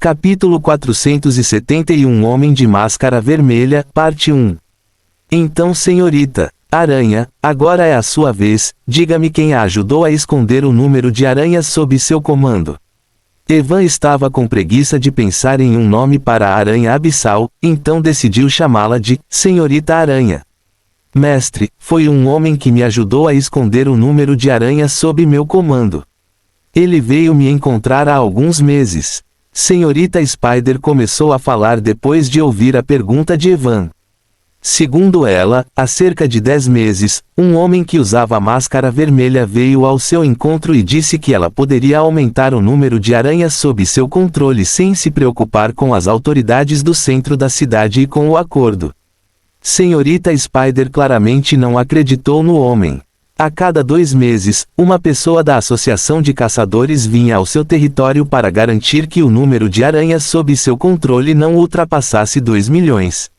Capítulo 471 Homem de Máscara Vermelha, Parte 1. Então, senhorita Aranha, agora é a sua vez, diga-me quem a ajudou a esconder o número de aranhas sob seu comando. Evan estava com preguiça de pensar em um nome para a aranha abissal, então decidiu chamá-la de Senhorita Aranha. Mestre, foi um homem que me ajudou a esconder o número de aranhas sob meu comando. Ele veio me encontrar há alguns meses. Senhorita Spider começou a falar depois de ouvir a pergunta de Evan. Segundo ela, há cerca de 10 meses, um homem que usava a máscara vermelha veio ao seu encontro e disse que ela poderia aumentar o número de aranhas sob seu controle sem se preocupar com as autoridades do centro da cidade e com o acordo. Senhorita Spider claramente não acreditou no homem. A cada 2 meses, uma pessoa da Associação de Caçadores vinha ao seu território para garantir que o número de aranhas sob seu controle não ultrapassasse 2 milhões.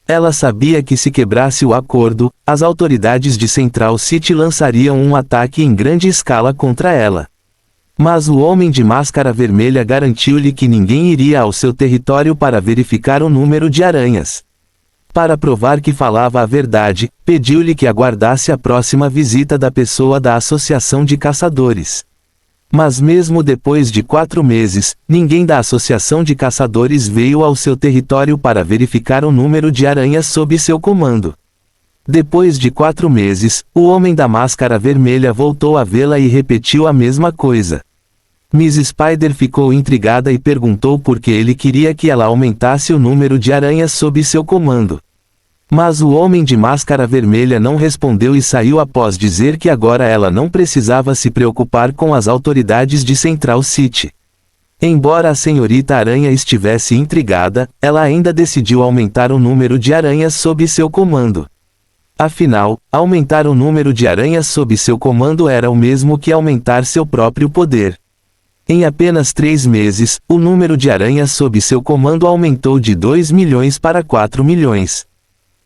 Ela sabia que se quebrasse o acordo, as autoridades de Central City lançariam um ataque em grande escala contra ela. Mas o homem de máscara vermelha garantiu-lhe que ninguém iria ao seu território para verificar o número de aranhas. Para provar que falava a verdade, pediu-lhe que aguardasse a próxima visita da pessoa da Associação de Caçadores. Mas mesmo depois de 4 meses, ninguém da Associação de Caçadores veio ao seu território para verificar o número de aranhas sob seu comando. Depois de 4 meses, o homem da máscara vermelha voltou a vê-la e repetiu a mesma coisa. Miss Spider ficou intrigada e perguntou por que ele queria que ela aumentasse o número de aranhas sob seu comando. Mas o homem de máscara vermelha não respondeu e saiu após dizer que agora ela não precisava se preocupar com as autoridades de Central City. Embora a senhorita Aranha estivesse intrigada, ela ainda decidiu aumentar o número de aranhas sob seu comando. Afinal, aumentar o número de aranhas sob seu comando era o mesmo que aumentar seu próprio poder. Em apenas 3 meses, o número de aranhas sob seu comando aumentou de 2 milhões para 4 milhões.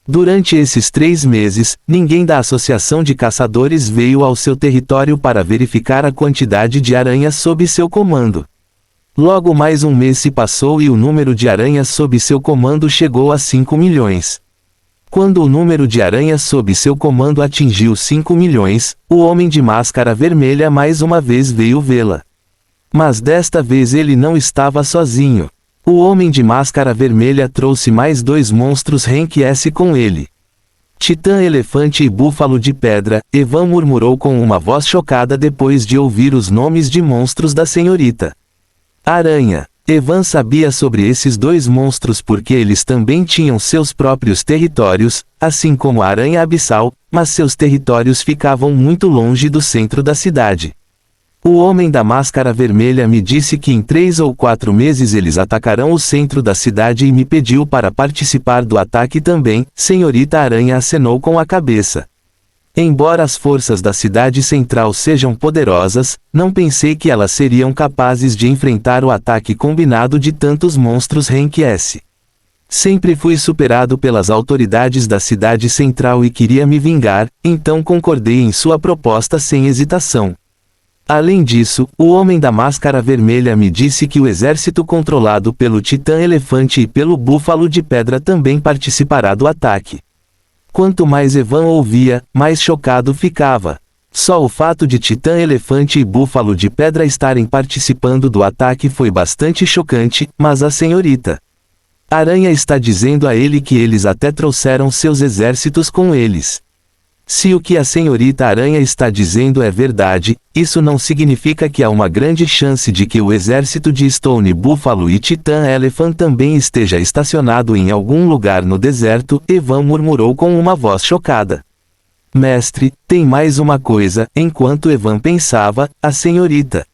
Durante esses 3 meses, ninguém da Associação de Caçadores veio ao seu território para verificar a quantidade de aranhas sob seu comando. Logo mais um mês se passou e o número de aranhas sob seu comando chegou a 5 milhões. Quando o número de aranhas sob seu comando atingiu 5 milhões, o homem de máscara vermelha mais uma vez veio vê-la. Mas desta vez ele não estava sozinho. O homem de máscara vermelha trouxe mais 2 monstros Rank S com ele. Titã Elefante e Búfalo de Pedra, Evan murmurou com uma voz chocada depois de ouvir os nomes de monstros da senhorita Aranha. Evan sabia sobre esses 2 monstros porque eles também tinham seus próprios territórios, assim como a Aranha Abissal, mas seus territórios ficavam muito longe do centro da cidade. O homem da máscara vermelha me disse que em 3 ou 4 meses eles atacarão o centro da cidade e me pediu para participar do ataque também. Senhorita Aranha acenou com a cabeça. Embora as forças da cidade central sejam poderosas, não pensei que elas seriam capazes de enfrentar o ataque combinado de tantos monstros Rank S. Sempre fui superado pelas autoridades da cidade central e queria me vingar, então concordei em sua proposta sem hesitação. Além disso, o homem da máscara vermelha me disse que o exército controlado pelo Titã Elefante e pelo Búfalo de Pedra também participará do ataque. Quanto mais Evan ouvia, mais chocado ficava. Só o fato de Titã Elefante e Búfalo de Pedra estarem participando do ataque foi bastante chocante, mas a senhorita Aranha está dizendo a ele que eles até trouxeram seus exércitos com eles. Se o que a senhorita Aranha está dizendo é verdade, isso não significa que há uma grande chance de que o exército de Stone Buffalo e Titã Elephant também esteja estacionado em algum lugar no deserto, Evan murmurou com uma voz chocada. Mestre, tem mais uma coisa. Enquanto Evan pensava, a senhorita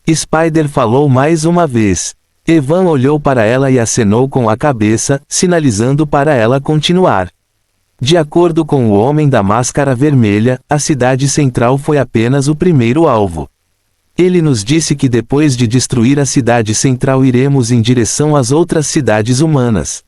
Spider falou mais uma vez. Evan olhou para ela e acenou com a cabeça, sinalizando para ela continuar. De acordo com o homem da máscara vermelha, a cidade central foi apenas o primeiro alvo. Ele nos disse que depois de destruir a cidade central iremos em direção às outras cidades humanas.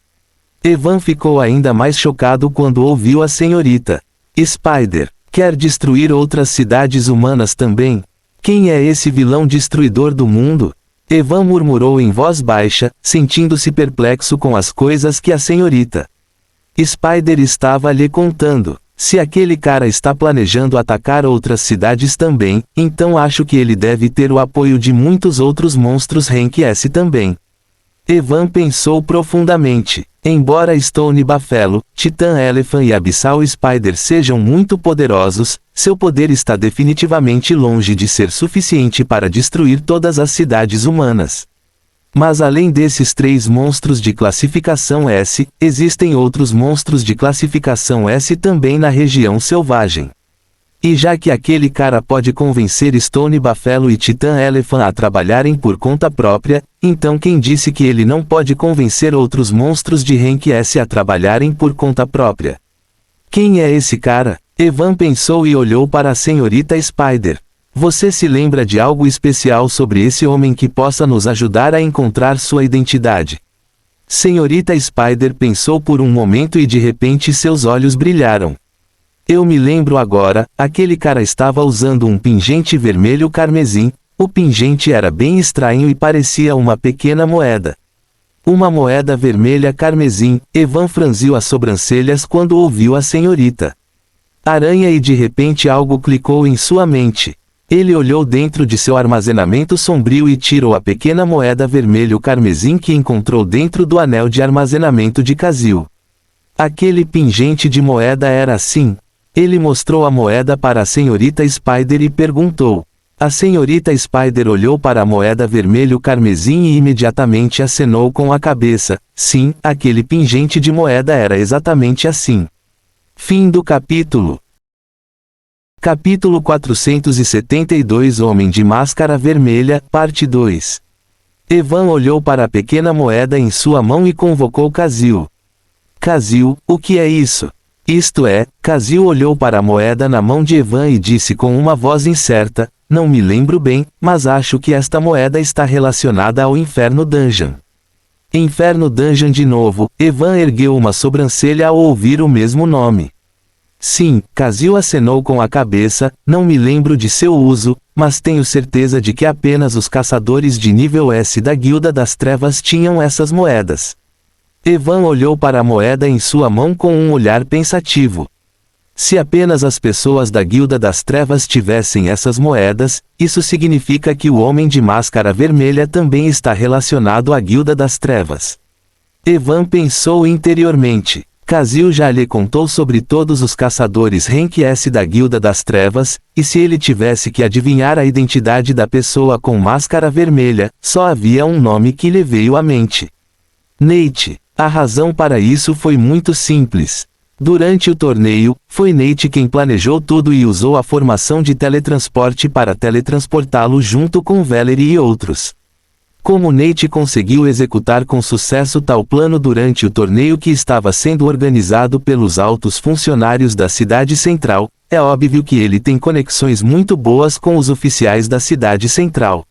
Evan ficou ainda mais chocado quando ouviu a senhorita Spider. Quer destruir outras cidades humanas também? Quem é esse vilão destruidor do mundo? Evan murmurou em voz baixa, sentindo-se perplexo com as coisas que a senhorita Spider estava lhe contando. Se aquele cara está planejando atacar outras cidades também, então acho que ele deve ter o apoio de muitos outros monstros Rank S também. Evan pensou profundamente. Embora Stone Buffalo, Titan Elephant e Abyssal Spider sejam muito poderosos, seu poder está definitivamente longe de ser suficiente para destruir todas as cidades humanas. Mas além desses 3 monstros de classificação S, existem outros monstros de classificação S também na região selvagem. E já que aquele cara pode convencer Stone Buffalo e Titan Elephant a trabalharem por conta própria, então quem disse que ele não pode convencer outros monstros de Rank S a trabalharem por conta própria? Quem é esse cara? Evan pensou e olhou para a senhorita Spider. Você se lembra de algo especial sobre esse homem que possa nos ajudar a encontrar sua identidade? Senhorita Spider pensou por um momento e de repente seus olhos brilharam. Eu me lembro agora, aquele cara estava usando um pingente vermelho carmesim, o pingente era bem estranho e parecia uma pequena moeda. Uma moeda vermelha carmesim. Evan franziu as sobrancelhas quando ouviu a senhorita Aranha e de repente algo clicou em sua mente. Ele olhou dentro de seu armazenamento sombrio e tirou a pequena moeda vermelho carmesim que encontrou dentro do anel de armazenamento de Kazil. Aquele pingente de moeda era assim. Ele mostrou a moeda para a senhorita Spider e perguntou. A senhorita Spider olhou para a moeda vermelho carmesim e imediatamente acenou com a cabeça. Sim, aquele pingente de moeda era exatamente assim. Fim do capítulo. Capítulo 472 Homem de Máscara Vermelha, Parte 2. Evan olhou para a pequena moeda em sua mão e convocou Kazil. Kazil, o que é isso? Isto é, Kazil olhou para a moeda na mão de Evan e disse com uma voz incerta, não me lembro bem, mas acho que esta moeda está relacionada ao Inferno Dungeon. Inferno Dungeon de novo. Evan ergueu uma sobrancelha ao ouvir o mesmo nome. Sim, Kazil acenou com a cabeça, não me lembro de seu uso, mas tenho certeza de que apenas os caçadores de nível S da Guilda das Trevas tinham essas moedas. Evan olhou para a moeda em sua mão com um olhar pensativo. Se apenas as pessoas da Guilda das Trevas tivessem essas moedas, isso significa que o Homem de Máscara Vermelha também está relacionado à Guilda das Trevas. Evan pensou interiormente. Kazil já lhe contou sobre todos os caçadores Rank S da Guilda das Trevas, e se ele tivesse que adivinhar a identidade da pessoa com máscara vermelha, só havia um nome que lhe veio à mente. Nate. A razão para isso foi muito simples. Durante o torneio, foi Nate quem planejou tudo e usou a formação de teletransporte para teletransportá-lo junto com Valerie e outros. Como Nate conseguiu executar com sucesso tal plano durante o torneio que estava sendo organizado pelos altos funcionários da cidade central, é óbvio que ele tem conexões muito boas com os oficiais da cidade central.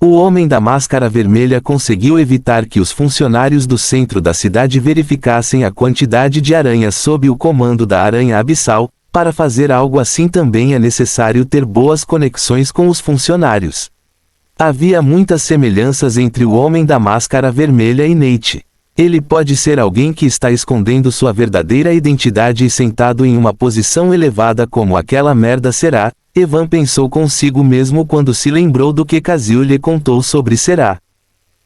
O Homem da Máscara Vermelha conseguiu evitar que os funcionários do centro da cidade verificassem a quantidade de aranhas sob o comando da Aranha Abissal. Para fazer algo assim também é necessário ter boas conexões com os funcionários. Havia muitas semelhanças entre o Homem da Máscara Vermelha e Nate. Ele pode ser alguém que está escondendo sua verdadeira identidade e sentado em uma posição elevada como aquela merda será. Evan pensou consigo mesmo quando se lembrou do que Kazil lhe contou sobre Será.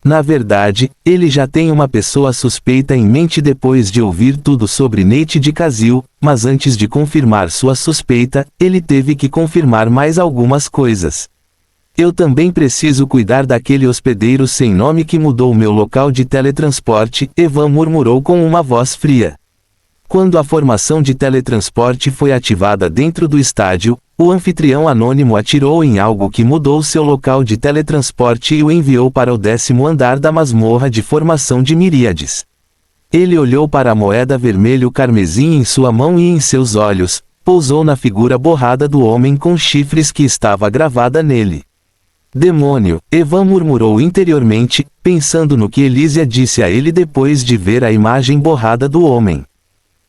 Na verdade, ele já tem uma pessoa suspeita em mente depois de ouvir tudo sobre Nate de Kazil, mas antes de confirmar sua suspeita, ele teve que confirmar mais algumas coisas. Eu também preciso cuidar daquele hospedeiro sem nome que mudou meu local de teletransporte, Evan murmurou com uma voz fria. Quando a formação de teletransporte foi ativada dentro do estádio, o anfitrião anônimo atirou em algo que mudou seu local de teletransporte e o enviou para o 10º andar da masmorra de formação de miríades. Ele olhou para a moeda vermelho carmesim em sua mão e em seus olhos, pousou na figura borrada do homem com chifres que estava gravada nele. Demônio, Evan murmurou interiormente, pensando no que Elísia disse a ele depois de ver a imagem borrada do homem.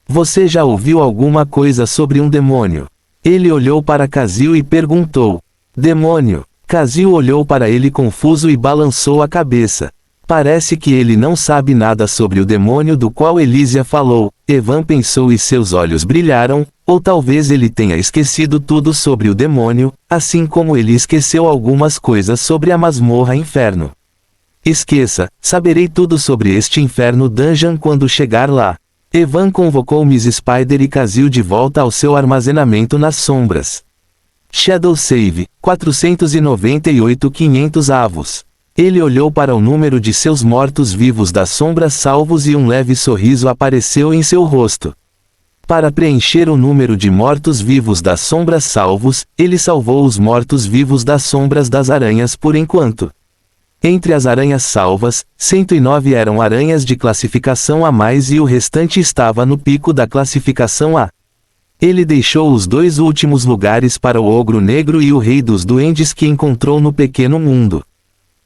Você já ouviu alguma coisa sobre um demônio? Ele olhou para Kazil e perguntou. Demônio? Kazil olhou para ele confuso e balançou a cabeça. Parece que ele não sabe nada sobre o demônio do qual Elísia falou. Evan pensou e seus olhos brilharam, ou talvez ele tenha esquecido tudo sobre o demônio, assim como ele esqueceu algumas coisas sobre a masmorra inferno. Esqueça, saberei tudo sobre este inferno dungeon quando chegar lá. Evan convocou Miss Spider e Kazil de volta ao seu armazenamento nas sombras. Shadow Save, 498 500 avos. Ele olhou para o número de seus mortos-vivos das sombras salvos e um leve sorriso apareceu em seu rosto. Para preencher o número de mortos-vivos das sombras salvos, ele salvou os mortos-vivos das sombras das aranhas por enquanto. Entre as aranhas salvas, 109 eram aranhas de classificação A+, e o restante estava no pico da classificação A. Ele deixou os 2 últimos lugares para o Ogro Negro e o Rei dos Duendes que encontrou no Pequeno Mundo.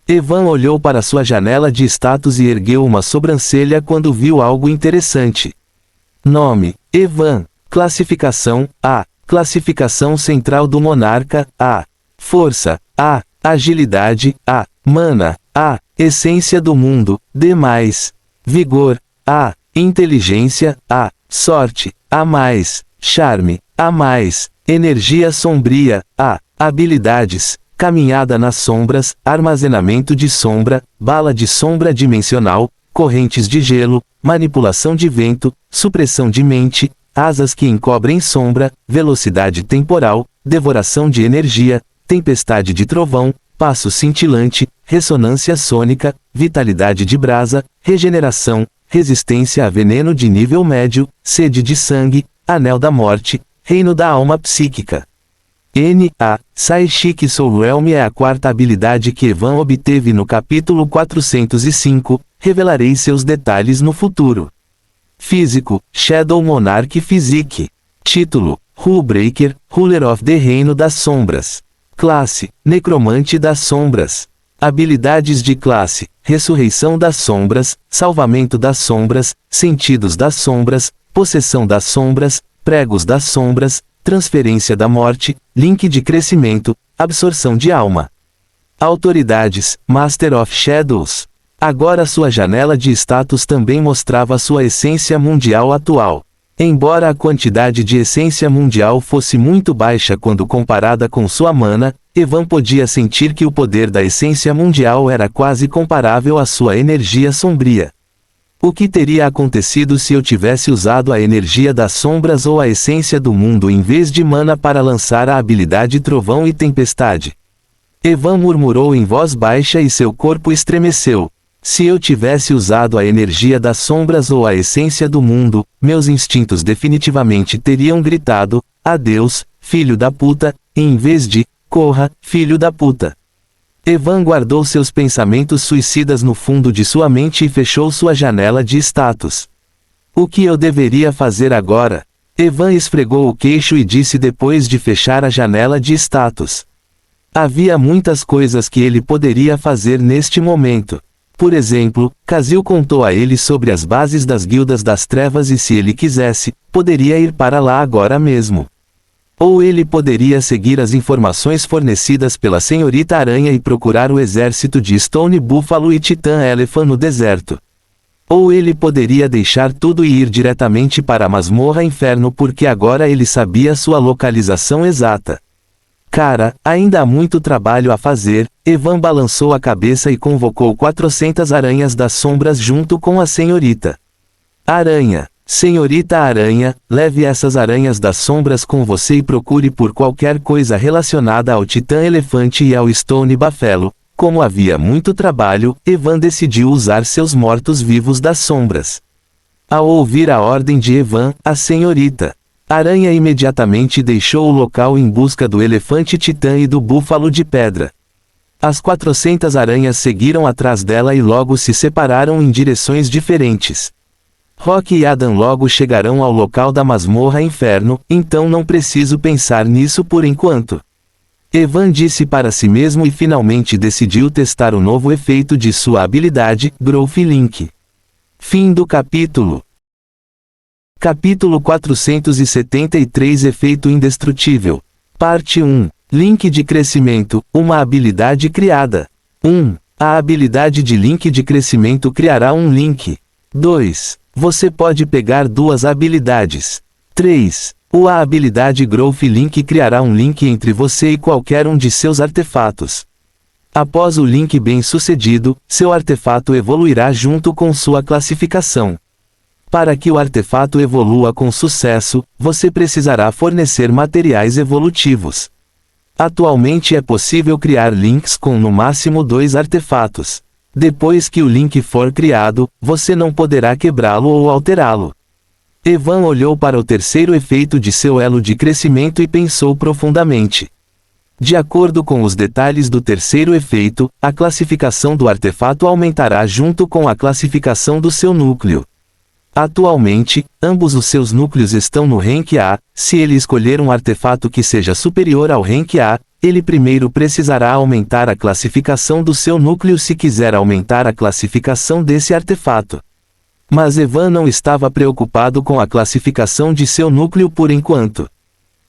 Evan olhou para sua janela de status e ergueu uma sobrancelha quando viu algo interessante. Nome: Evan. Classificação: A. Classificação central do Monarca: A. Força: A. Agilidade: A. Mana: A. Essência do mundo: D+. Vigor: A. Inteligência: A. Sorte: A+. Charme: A+. Energia sombria: A. Habilidades: Caminhada nas sombras, armazenamento de sombra, bala de sombra dimensional, correntes de gelo, manipulação de vento, supressão de mente, asas que encobrem sombra, velocidade temporal, devoração de energia, tempestade de trovão, passo cintilante, ressonância sônica, vitalidade de brasa, regeneração, resistência a veneno de nível médio, sede de sangue, anel da morte, reino da alma psíquica. N.A. Psychic Soul Realm é a 4ª habilidade que Evan obteve no capítulo 405, revelarei seus detalhes no futuro. Físico: Shadow Monarch Physique. Título: Hullbreaker, Ruler of the Reino das Sombras. Classe: Necromante das Sombras. Habilidades de classe: Ressurreição das Sombras, Salvamento das Sombras, Sentidos das Sombras, Possessão das Sombras, Pregos das Sombras, Transferência da Morte, Link de Crescimento, Absorção de Alma. Autoridades: Master of Shadows. Agora sua janela de status também mostrava sua essência mundial atual. Embora a quantidade de essência mundial fosse muito baixa quando comparada com sua mana, Evan podia sentir que o poder da essência mundial era quase comparável à sua energia sombria. O que teria acontecido se eu tivesse usado a energia das sombras ou a essência do mundo em vez de mana para lançar a habilidade Trovão e Tempestade? Evan murmurou em voz baixa e seu corpo estremeceu. Se eu tivesse usado a energia das sombras ou a essência do mundo, meus instintos definitivamente teriam gritado: adeus, filho da puta, em vez de: corra, filho da puta. Evan guardou seus pensamentos suicidas no fundo de sua mente e fechou sua janela de status. O que eu deveria fazer agora? Evan esfregou o queixo e disse depois de fechar a janela de status. Havia muitas coisas que ele poderia fazer neste momento. Por exemplo, Kazil contou a ele sobre as bases das Guildas das Trevas e se ele quisesse, poderia ir para lá agora mesmo. Ou ele poderia seguir as informações fornecidas pela Senhorita Aranha e procurar o exército de Stone Buffalo e Titan Elephant no deserto. Ou ele poderia deixar tudo e ir diretamente para a Masmorra Inferno porque agora ele sabia sua localização exata. Cara, ainda há muito trabalho a fazer. Evan balançou a cabeça e convocou 400 aranhas das sombras junto com a Senhorita Aranha. Senhorita Aranha, leve essas aranhas das sombras com você e procure por qualquer coisa relacionada ao Titã Elefante e ao Stone Buffalo. Como havia muito trabalho, Evan decidiu usar seus mortos-vivos das sombras. Ao ouvir a ordem de Evan, a Senhorita Aranha imediatamente deixou o local em busca do elefante titã e do búfalo de pedra. As 400 aranhas seguiram atrás dela e logo se separaram em direções diferentes. Rock e Adam logo chegarão ao local da Masmorra Inferno, então não preciso pensar nisso por enquanto. Evan disse para si mesmo e finalmente decidiu testar o novo efeito de sua habilidade, Growth Link. Fim do capítulo. Capítulo 473 Efeito Indestrutível. Parte 1. Link de crescimento, uma habilidade criada. 1. A habilidade de link de crescimento criará um link. 2. Você pode pegar duas habilidades. 3. A habilidade Growth Link criará um link entre você e qualquer um de seus artefatos. Após o link bem-sucedido, seu artefato evoluirá junto com sua classificação. Para que o artefato evolua com sucesso, você precisará fornecer materiais evolutivos. Atualmente é possível criar links com no máximo 2 artefatos. Depois que o link for criado, você não poderá quebrá-lo ou alterá-lo. Evan olhou para o terceiro efeito de seu elo de crescimento e pensou profundamente. De acordo com os detalhes do terceiro efeito, a classificação do artefato aumentará junto com a classificação do seu núcleo. Atualmente, ambos os seus núcleos estão no rank A. Se ele escolher um artefato que seja superior ao rank A, ele primeiro precisará aumentar a classificação do seu núcleo se quiser aumentar a classificação desse artefato. Mas Evan não estava preocupado com a classificação de seu núcleo por enquanto.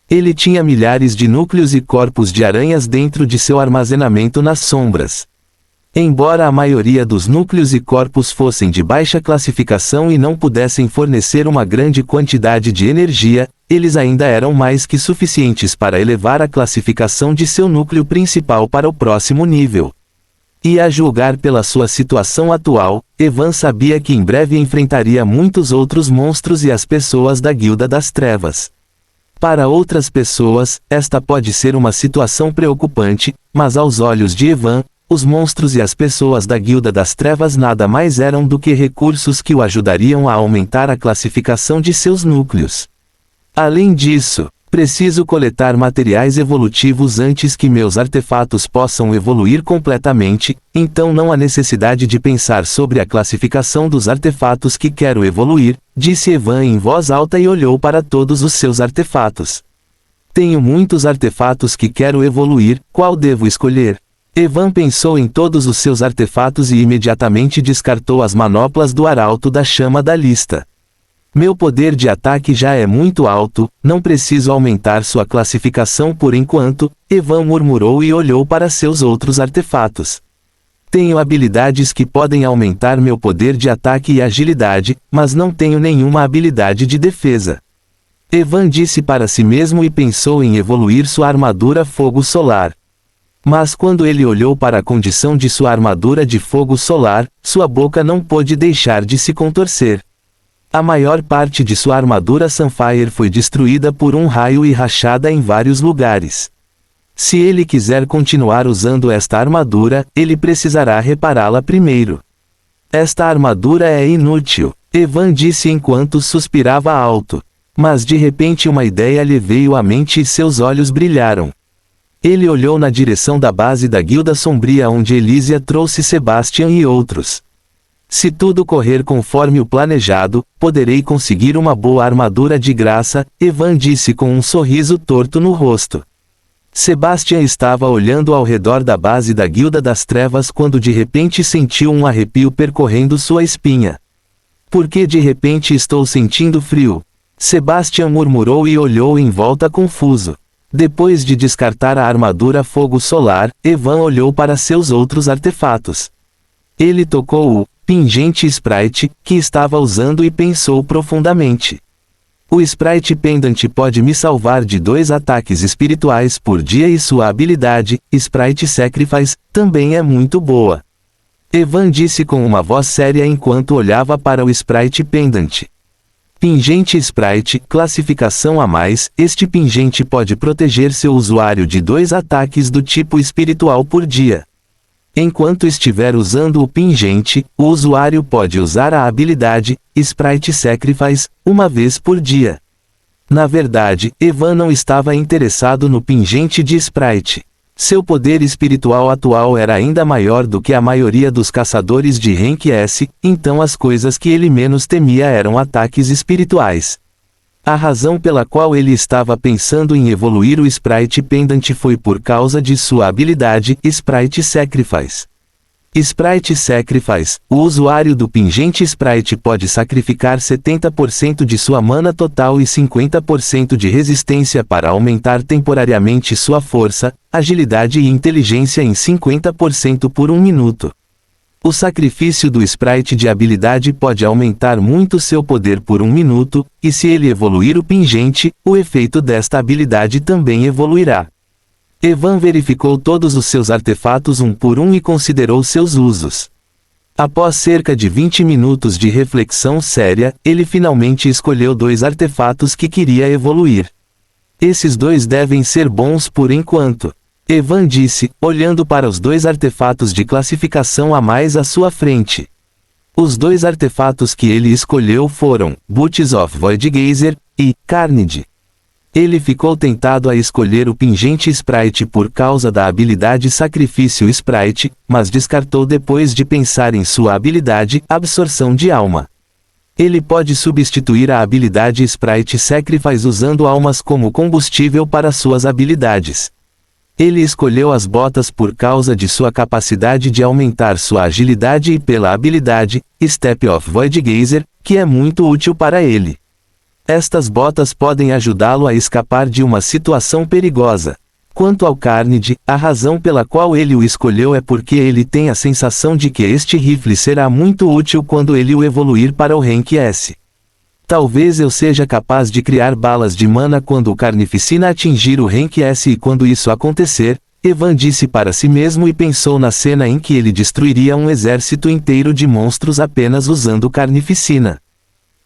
Ele tinha milhares de núcleos e corpos de aranhas dentro de seu armazenamento nas sombras. Embora a maioria dos núcleos e corpos fossem de baixa classificação e não pudessem fornecer uma grande quantidade de energia, eles ainda eram mais que suficientes para elevar a classificação de seu núcleo principal para o próximo nível. E a julgar pela sua situação atual, Evan sabia que em breve enfrentaria muitos outros monstros e as pessoas da Guilda das Trevas. Para outras pessoas, esta pode ser uma situação preocupante, mas aos olhos de Evan, os monstros e as pessoas da Guilda das Trevas nada mais eram do que recursos que o ajudariam a aumentar a classificação de seus núcleos. Além disso, preciso coletar materiais evolutivos antes que meus artefatos possam evoluir completamente, então não há necessidade de pensar sobre a classificação dos artefatos que quero evoluir, disse Evan em voz alta e olhou para todos os seus artefatos. Tenho muitos artefatos que quero evoluir, qual devo escolher? Evan pensou em todos os seus artefatos e imediatamente descartou as manoplas do Arauto da Chama da lista. Meu poder de ataque já é muito alto, não preciso aumentar sua classificação por enquanto, Evan murmurou e olhou para seus outros artefatos. Tenho habilidades que podem aumentar meu poder de ataque e agilidade, mas não tenho nenhuma habilidade de defesa. Evan disse para si mesmo e pensou em evoluir sua armadura Fogo Solar. Mas quando ele olhou para a condição de sua armadura de fogo solar, sua boca não pôde deixar de se contorcer. A maior parte de sua armadura Sunfire foi destruída por um raio e rachada em vários lugares. Se ele quiser continuar usando esta armadura, ele precisará repará-la primeiro. Esta armadura é inútil, Evan disse enquanto suspirava alto. Mas de repente uma ideia lhe veio à mente e seus olhos brilharam. Ele olhou na direção da base da Guilda Sombria onde Elysia trouxe Sebastian e outros. Se tudo correr conforme o planejado, poderei conseguir uma boa armadura de graça, Evan disse com um sorriso torto no rosto. Sebastian estava olhando ao redor da base da Guilda das Trevas quando de repente sentiu um arrepio percorrendo sua espinha. Por que de repente estou sentindo frio? Sebastian murmurou e olhou em volta confuso. Depois de descartar a armadura Fogo Solar, Evan olhou para seus outros artefatos. Ele tocou o pingente Sprite, que estava usando e pensou profundamente. O Sprite Pendant pode me salvar de 2 ataques espirituais por dia e sua habilidade, Sprite Sacrifice, também é muito boa. Evan disse com uma voz séria enquanto olhava para o Sprite Pendant. Pingente Sprite, classificação a mais, este pingente pode proteger seu usuário de 2 ataques do tipo espiritual por dia. Enquanto estiver usando o pingente, o usuário pode usar a habilidade, Sprite Sacrifice, uma vez por dia. Na verdade, Evan não estava interessado no pingente de Sprite. Seu poder espiritual atual era ainda maior do que a maioria dos caçadores de Rank S, então as coisas que ele menos temia eram ataques espirituais. A razão pela qual ele estava pensando em evoluir o Sprite Pendant foi por causa de sua habilidade, Sprite Sacrifice. Sprite Sacrifice. O usuário do pingente Sprite pode sacrificar 70% de sua mana total e 50% de resistência para aumentar temporariamente sua força, agilidade e inteligência em 50% por 1 minuto. O sacrifício do Sprite de habilidade pode aumentar muito seu poder por 1 minuto, e se ele evoluir o pingente, o efeito desta habilidade também evoluirá. Evan verificou todos os seus artefatos um por um e considerou seus usos. Após cerca de 20 minutos de reflexão séria, ele finalmente escolheu 2 artefatos que queria evoluir. Esses 2 devem ser bons por enquanto. Evan disse, olhando para os 2 artefatos de classificação a mais à sua frente. Os 2 artefatos que ele escolheu foram Boots of Voidgazer e Carnage. Ele ficou tentado a escolher o pingente Sprite por causa da habilidade Sacrifício Sprite, mas descartou depois de pensar em sua habilidade Absorção de Alma. Ele pode substituir a habilidade Sprite Sacrifice usando almas como combustível para suas habilidades. Ele escolheu as botas por causa de sua capacidade de aumentar sua agilidade e pela habilidade Step of Voidgazer, que é muito útil para ele. Estas botas podem ajudá-lo a escapar de uma situação perigosa. Quanto ao Carnage, a razão pela qual ele o escolheu é porque ele tem a sensação de que este rifle será muito útil quando ele o evoluir para o Rank S. Talvez eu seja capaz de criar balas de mana quando o Carnificina atingir o Rank S e quando isso acontecer, Evan disse para si mesmo e pensou na cena em que ele destruiria um exército inteiro de monstros apenas usando Carnificina.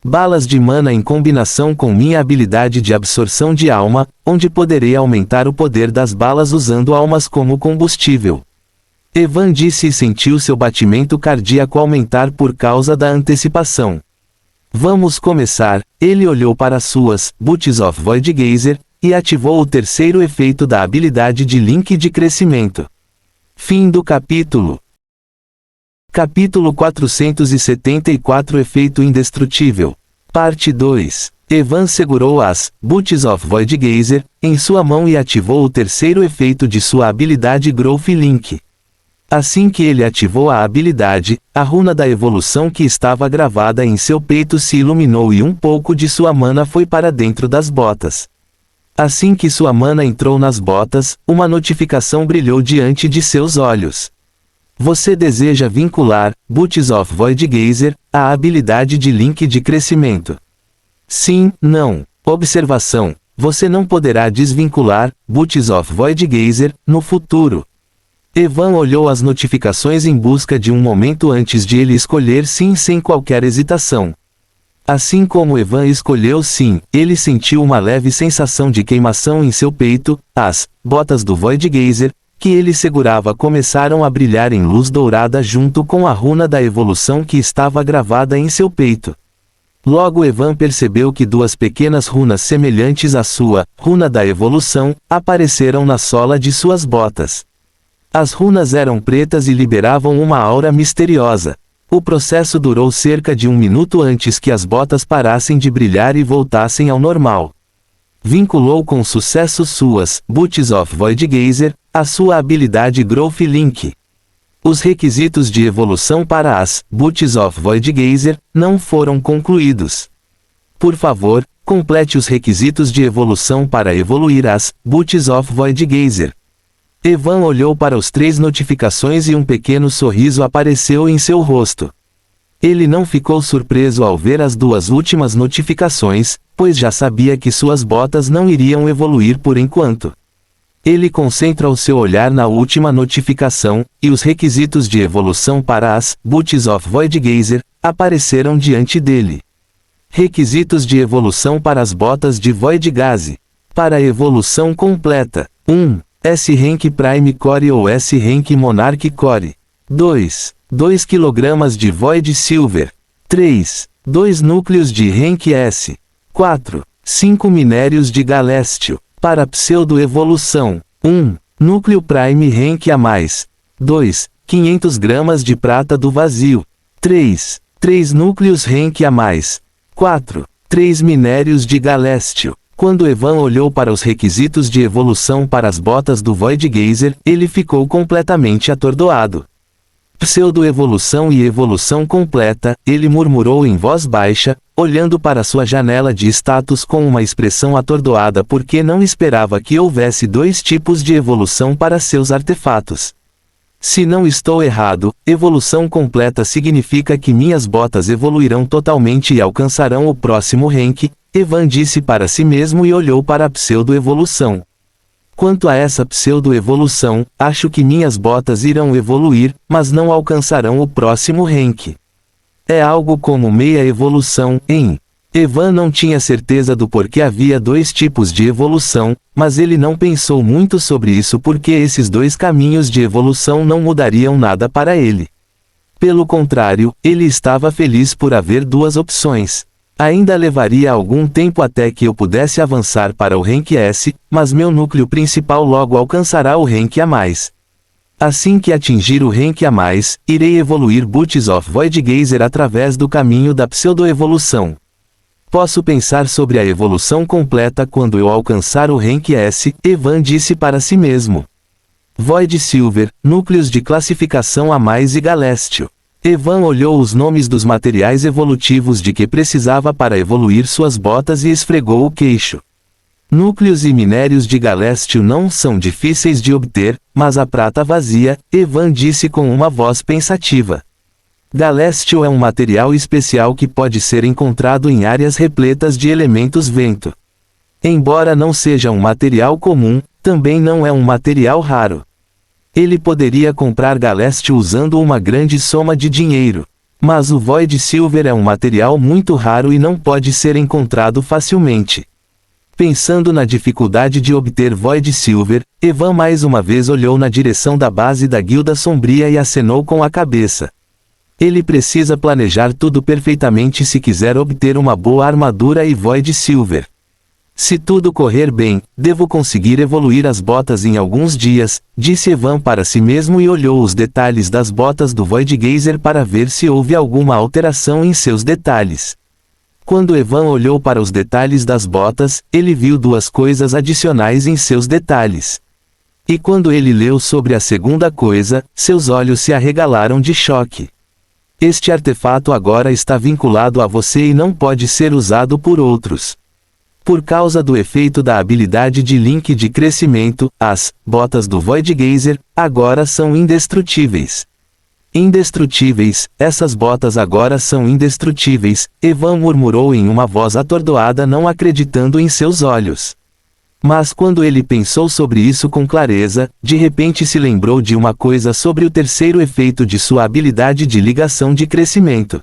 Balas de mana em combinação com minha habilidade de absorção de alma, onde poderei aumentar o poder das balas usando almas como combustível. Evan disse e sentiu seu batimento cardíaco aumentar por causa da antecipação. Vamos começar. Ele olhou para suas Boots of Voidgazer e ativou o terceiro efeito da habilidade de Link de crescimento. Fim do capítulo. Capítulo 474 Efeito Indestrutível. Parte 2. Evan segurou as Boots of Voidgazer em sua mão e ativou o terceiro efeito de sua habilidade Growth Link. Assim que ele ativou a habilidade, a runa da evolução que estava gravada em seu peito se iluminou e um pouco de sua mana foi para dentro das botas. Assim que sua mana entrou nas botas, uma notificação brilhou diante de seus olhos. Você deseja vincular Boots of Voidgazer à habilidade de Link de crescimento? Sim, não. Observação: você não poderá desvincular Boots of Voidgazer no futuro. Evan olhou as notificações em busca de um momento antes de ele escolher sim sem qualquer hesitação. Assim como Evan escolheu sim, ele sentiu uma leve sensação de queimação em seu peito. As botas do Voidgazer que ele segurava começaram a brilhar em luz dourada junto com a runa da evolução que estava gravada em seu peito. Logo Evan percebeu que 2 pequenas runas semelhantes à sua runa da evolução apareceram na sola de suas botas. As runas eram pretas e liberavam uma aura misteriosa. O processo durou cerca de 1 minuto antes que as botas parassem de brilhar e voltassem ao normal. Vinculou com sucesso suas Boots of Voidgazer à sua habilidade Growth Link. Os requisitos de evolução para as Boots of Voidgazer não foram concluídos. Por favor, complete os requisitos de evolução para evoluir as Boots of Voidgazer. Evan olhou para os 3 notificações e um pequeno sorriso apareceu em seu rosto. Ele não ficou surpreso ao ver as 2 últimas notificações, pois já sabia que suas botas não iriam evoluir por enquanto. Ele concentra o seu olhar na última notificação, e os requisitos de evolução para as Boots of Voidgazer apareceram diante dele. Requisitos de evolução para as botas de Voidgaze. Para a evolução completa: 1. S-Rank Prime Core ou S-Rank Monarch Core. 2. 2 kg de Void Silver. 3. 2 núcleos de Rank S. 4. 5 minérios de Galestio. Para pseudo-evolução: 1. Núcleo Prime Rank a mais. 2. 500 gramas de prata do vazio. 3. 3 núcleos Rank a mais. 4. 3 minérios de Galestio. Quando Evan olhou para os requisitos de evolução para as botas do Voidgazer, ele ficou completamente atordoado. Pseudo-evolução e evolução completa, ele murmurou em voz baixa, olhando para sua janela de status com uma expressão atordoada porque não esperava que houvesse dois tipos de evolução para seus artefatos. Se não estou errado, evolução completa significa que minhas botas evoluirão totalmente e alcançarão o próximo rank, Evan disse para si mesmo e olhou para a pseudo-evolução. Quanto a essa pseudo-evolução, acho que minhas botas irão evoluir, mas não alcançarão o próximo rank. É algo como meia evolução, hein? Evan não tinha certeza do porquê havia dois tipos de evolução, mas ele não pensou muito sobre isso porque esses dois caminhos de evolução não mudariam nada para ele. Pelo contrário, ele estava feliz por haver duas opções. Ainda levaria algum tempo até que eu pudesse avançar para o rank S, mas meu núcleo principal logo alcançará o rank A+. Assim que atingir o rank A+, irei evoluir Boots of Void Geyser através do caminho da pseudo-evolução. Posso pensar sobre a evolução completa quando eu alcançar o rank S, Evan disse para si mesmo. Void Silver, núcleos de classificação A+, e Galestio. Evan olhou os nomes dos materiais evolutivos de que precisava para evoluir suas botas e esfregou o queixo. Núcleos e minérios de Galestio não são difíceis de obter, mas a prata vazia, Evan disse com uma voz pensativa. Galestio é um material especial que pode ser encontrado em áreas repletas de elementos vento. Embora não seja um material comum, também não é um material raro. Ele poderia comprar Galestio usando uma grande soma de dinheiro. Mas o Void Silver é um material muito raro e não pode ser encontrado facilmente. Pensando na dificuldade de obter Void Silver, Evan mais uma vez olhou na direção da base da Guilda Sombria e acenou com a cabeça. Ele precisa planejar tudo perfeitamente se quiser obter uma boa armadura e Void Silver. Se tudo correr bem, devo conseguir evoluir as botas em alguns dias, disse Evan para si mesmo e olhou os detalhes das botas do Void Geyser para ver se houve alguma alteração em seus detalhes. Quando Evan olhou para os detalhes das botas, ele viu duas coisas adicionais em seus detalhes. E quando ele leu sobre a segunda coisa, seus olhos se arregalaram de choque. Este artefato agora está vinculado a você e não pode ser usado por outros. Por causa do efeito da habilidade de link de crescimento, as botas do Void Geyser agora são indestrutíveis. Indestrutíveis, essas botas agora são indestrutíveis, Evan murmurou em uma voz atordoada não acreditando em seus olhos. Mas quando ele pensou sobre isso com clareza, de repente se lembrou de uma coisa sobre o terceiro efeito de sua habilidade de ligação de crescimento.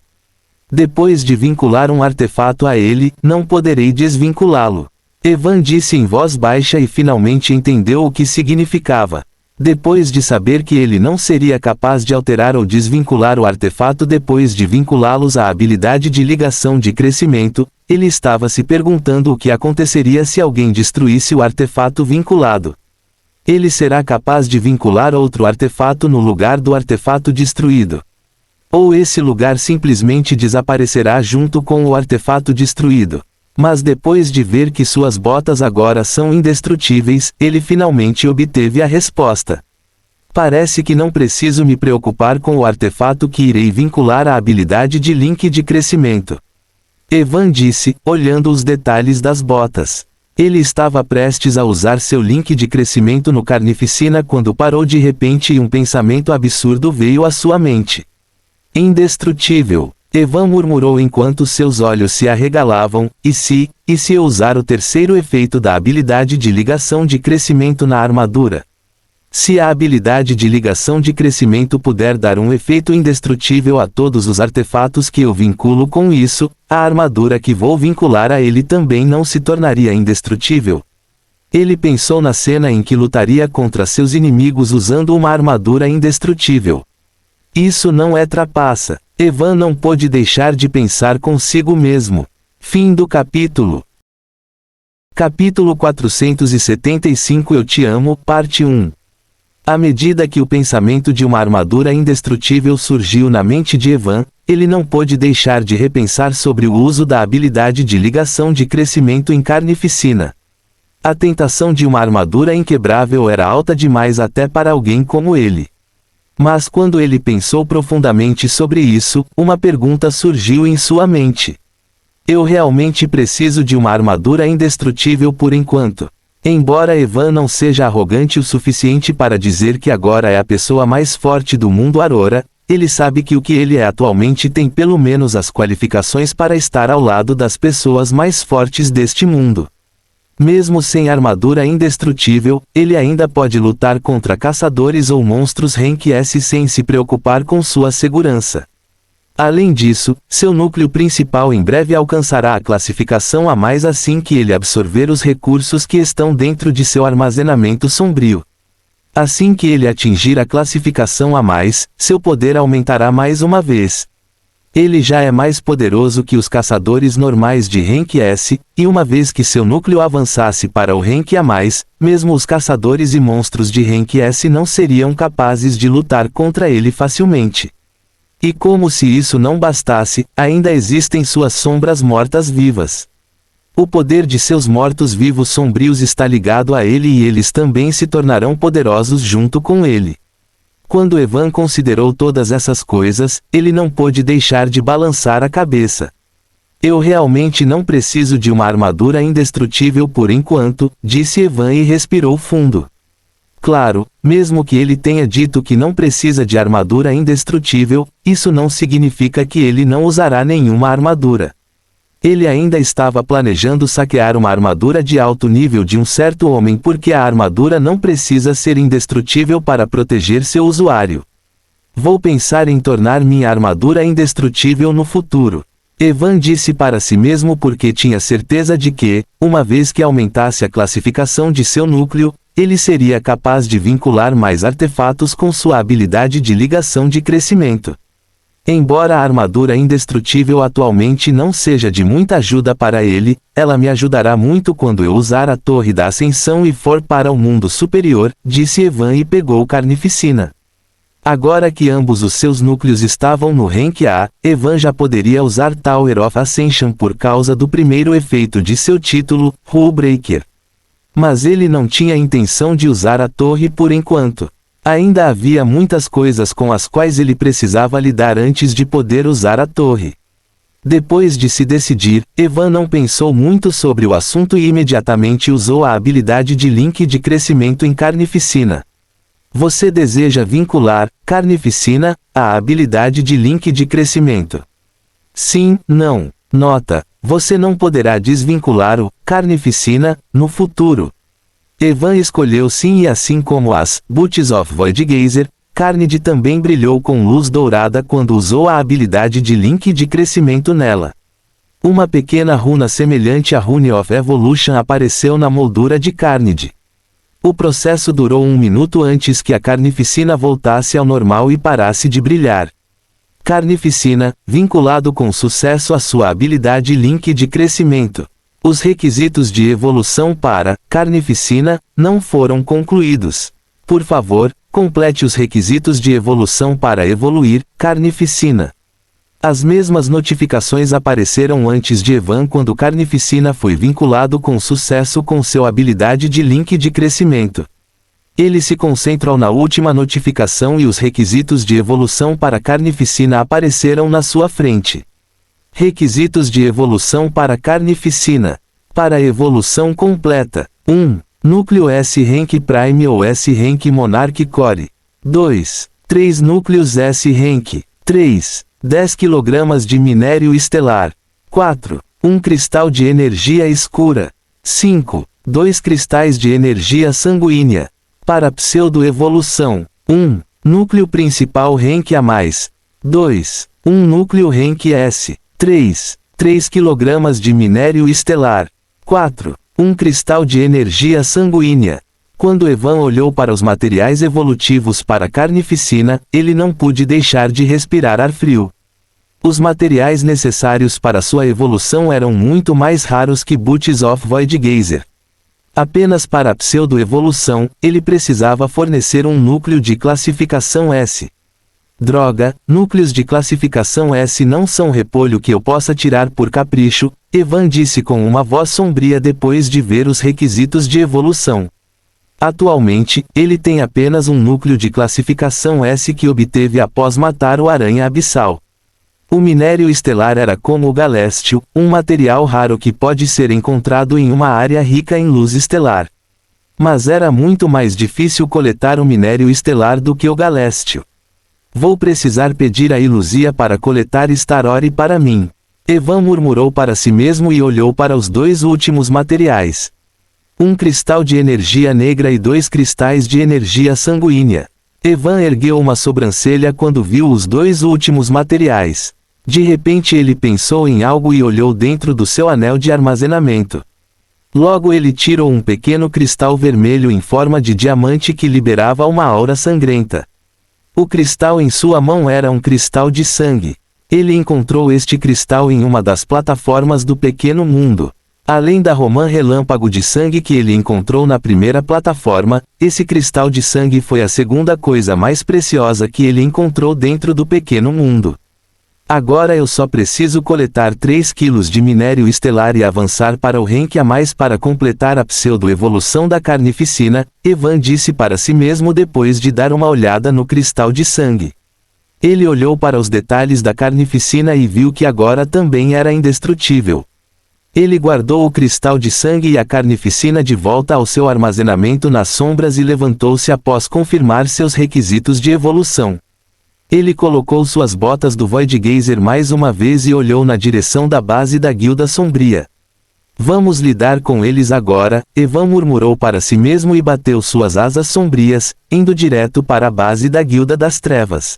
Depois de vincular um artefato a ele, não poderei desvinculá-lo. Evan disse em voz baixa e finalmente entendeu o que significava. Depois de saber que ele não seria capaz de alterar ou desvincular o artefato depois de vinculá-los à habilidade de ligação de crescimento, ele estava se perguntando o que aconteceria se alguém destruísse o artefato vinculado. Ele será capaz de vincular outro artefato no lugar do artefato destruído. Ou esse lugar simplesmente desaparecerá junto com o artefato destruído. Mas depois de ver que suas botas agora são indestrutíveis, ele finalmente obteve a resposta. Parece que não preciso me preocupar com o artefato que irei vincular à habilidade de link de crescimento. Evan disse, olhando os detalhes das botas. Ele estava prestes a usar seu link de crescimento no Carnificina quando parou de repente e um pensamento absurdo veio à sua mente. Indestrutível. Evan murmurou enquanto seus olhos se arregalavam, e se eu usar o terceiro efeito da habilidade de ligação de crescimento na armadura? Se a habilidade de ligação de crescimento puder dar um efeito indestrutível a todos os artefatos que eu vinculo com isso, a armadura que vou vincular a ele também não se tornaria indestrutível. Ele pensou na cena em que lutaria contra seus inimigos usando uma armadura indestrutível. Isso não é trapaça. Evan não pôde deixar de pensar consigo mesmo. Fim do capítulo. Capítulo 475 Eu Te Amo, Parte 1. À medida que o pensamento de uma armadura indestrutível surgiu na mente de Evan, ele não pôde deixar de repensar sobre o uso da habilidade de ligação de crescimento em Carnificina. A tentação de uma armadura inquebrável era alta demais até para alguém como ele. Mas quando ele pensou profundamente sobre isso, uma pergunta surgiu em sua mente. Eu realmente preciso de uma armadura indestrutível por enquanto. Embora Evan não seja arrogante o suficiente para dizer que agora é a pessoa mais forte do mundo Aurora, ele sabe que o que ele é atualmente tem pelo menos as qualificações para estar ao lado das pessoas mais fortes deste mundo. Mesmo sem armadura indestrutível, ele ainda pode lutar contra caçadores ou monstros Rank S sem se preocupar com sua segurança. Além disso, seu núcleo principal em breve alcançará a classificação A+, assim que ele absorver os recursos que estão dentro de seu armazenamento sombrio. Assim que ele atingir a classificação A+, seu poder aumentará mais uma vez. Ele já é mais poderoso que os caçadores normais de Rank S, e uma vez que seu núcleo avançasse para o Rank A+, mesmo os caçadores e monstros de Rank S não seriam capazes de lutar contra ele facilmente. E como se isso não bastasse, ainda existem suas sombras mortas-vivas. O poder de seus mortos-vivos sombrios está ligado a ele e eles também se tornarão poderosos junto com ele. Quando Evan considerou todas essas coisas, ele não pôde deixar de balançar a cabeça. Eu realmente não preciso de uma armadura indestrutível por enquanto, disse Evan e respirou fundo. Claro, mesmo que ele tenha dito que não precisa de armadura indestrutível, isso não significa que ele não usará nenhuma armadura. Ele ainda estava planejando saquear uma armadura de alto nível de um certo homem porque a armadura não precisa ser indestrutível para proteger seu usuário. Vou pensar em tornar minha armadura indestrutível no futuro. Evan disse para si mesmo porque tinha certeza de que, uma vez que aumentasse a classificação de seu núcleo, ele seria capaz de vincular mais artefatos com sua habilidade de ligação de crescimento. Embora a armadura indestrutível atualmente não seja de muita ajuda para ele, ela me ajudará muito quando eu usar a Torre da Ascensão e for para o mundo superior, disse Evan e pegou Carnificina. Agora que ambos os seus núcleos estavam no Rank A, Evan já poderia usar Tower of Ascension por causa do primeiro efeito de seu título, Rule Breaker. Mas ele não tinha intenção de usar a torre por enquanto. Ainda havia muitas coisas com as quais ele precisava lidar antes de poder usar a torre. Depois de se decidir, Evan não pensou muito sobre o assunto e imediatamente usou a habilidade de link de crescimento em Carnificina. Você deseja vincular Carnificina à habilidade de link de crescimento? Sim, não. Nota: você não poderá desvincular o Carnificina no futuro. Evan escolheu sim e assim como as Boots of Voidgazer, Carnid também brilhou com luz dourada quando usou a habilidade de link de crescimento nela. Uma pequena runa semelhante à Rune of Evolution apareceu na moldura de Carnid. O processo durou 1 minuto antes que a Carnificina voltasse ao normal e parasse de brilhar. Carnificina, vinculado com sucesso à sua habilidade link de crescimento. Os requisitos de evolução para Carnificina não foram concluídos. Por favor, complete os requisitos de evolução para evoluir Carnificina. As mesmas notificações apareceram antes de Evan quando Carnificina foi vinculado com sucesso com sua habilidade de link de crescimento. Ele se concentrou na última notificação e os requisitos de evolução para Carnificina apareceram na sua frente. Requisitos de evolução para Carnificina. Para evolução completa. 1. Núcleo S-Rank Prime ou S-Rank Monarch Core. 2. 3 núcleos S-Rank. 3. 10 kg de minério estelar. 4. 1 cristal de energia escura. 5. 2 cristais de energia sanguínea. Para pseudo-evolução. 1. Núcleo principal Rank A+. 2. 1 núcleo Rank S. 3. 3 kg de minério estelar. 4. 1 cristal de energia sanguínea. Quando Evan olhou para os materiais evolutivos para Carnificina, ele não pôde deixar de respirar ar frio. Os materiais necessários para sua evolução eram muito mais raros que Boots of Voidgazer. Apenas para a pseudo-evolução, ele precisava fornecer um núcleo de classificação S. Droga, núcleos de classificação S não são repolho que eu possa tirar por capricho, Evan disse com uma voz sombria depois de ver os requisitos de evolução. Atualmente, ele tem apenas um núcleo de classificação S que obteve após matar o aranha abissal. O minério estelar era como o galéstio, um material raro que pode ser encontrado em uma área rica em luz estelar. Mas era muito mais difícil coletar o minério estelar do que o galéstio. Vou precisar pedir a Iluzia para coletar Starore para mim. Evan murmurou para si mesmo e olhou para os dois últimos materiais. Um cristal de energia negra e 2 cristais de energia sanguínea. Evan ergueu uma sobrancelha quando viu os 2 últimos materiais. De repente ele pensou em algo e olhou dentro do seu anel de armazenamento. Logo ele tirou um pequeno cristal vermelho em forma de diamante que liberava uma aura sangrenta. O cristal em sua mão era um cristal de sangue. Ele encontrou este cristal em uma das plataformas do pequeno mundo. Além da romã relâmpago de sangue que ele encontrou na primeira plataforma, esse cristal de sangue foi a segunda coisa mais preciosa que ele encontrou dentro do pequeno mundo. Agora eu só preciso coletar 3 quilos de minério estelar e avançar para o rank a mais para completar a pseudo-evolução da carnificina, Evan disse para si mesmo depois de dar uma olhada no cristal de sangue. Ele olhou para os detalhes da carnificina e viu que agora também era indestrutível. Ele guardou o cristal de sangue e a carnificina de volta ao seu armazenamento nas sombras e levantou-se após confirmar seus requisitos de evolução. Ele colocou suas botas do Void Geyser mais uma vez e olhou na direção da base da Guilda Sombria. Vamos lidar com eles agora, Evan murmurou para si mesmo e bateu suas asas sombrias, indo direto para a base da Guilda das Trevas.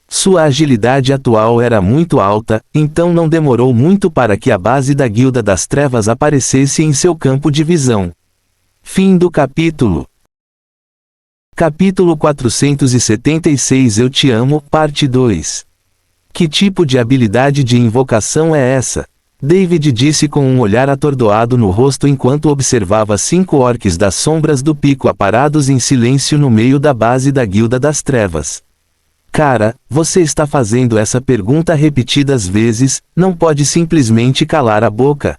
Sua agilidade atual era muito alta, então não demorou muito para que a base da Guilda das Trevas aparecesse em seu campo de visão. Fim do capítulo. Capítulo 476 Eu Te Amo, Parte 2. Que tipo de habilidade de invocação é essa? David disse com um olhar atordoado no rosto enquanto observava 5 orques das sombras do pico aparados em silêncio no meio da base da Guilda das Trevas. Cara, você está fazendo essa pergunta repetidas vezes, não pode simplesmente calar a boca.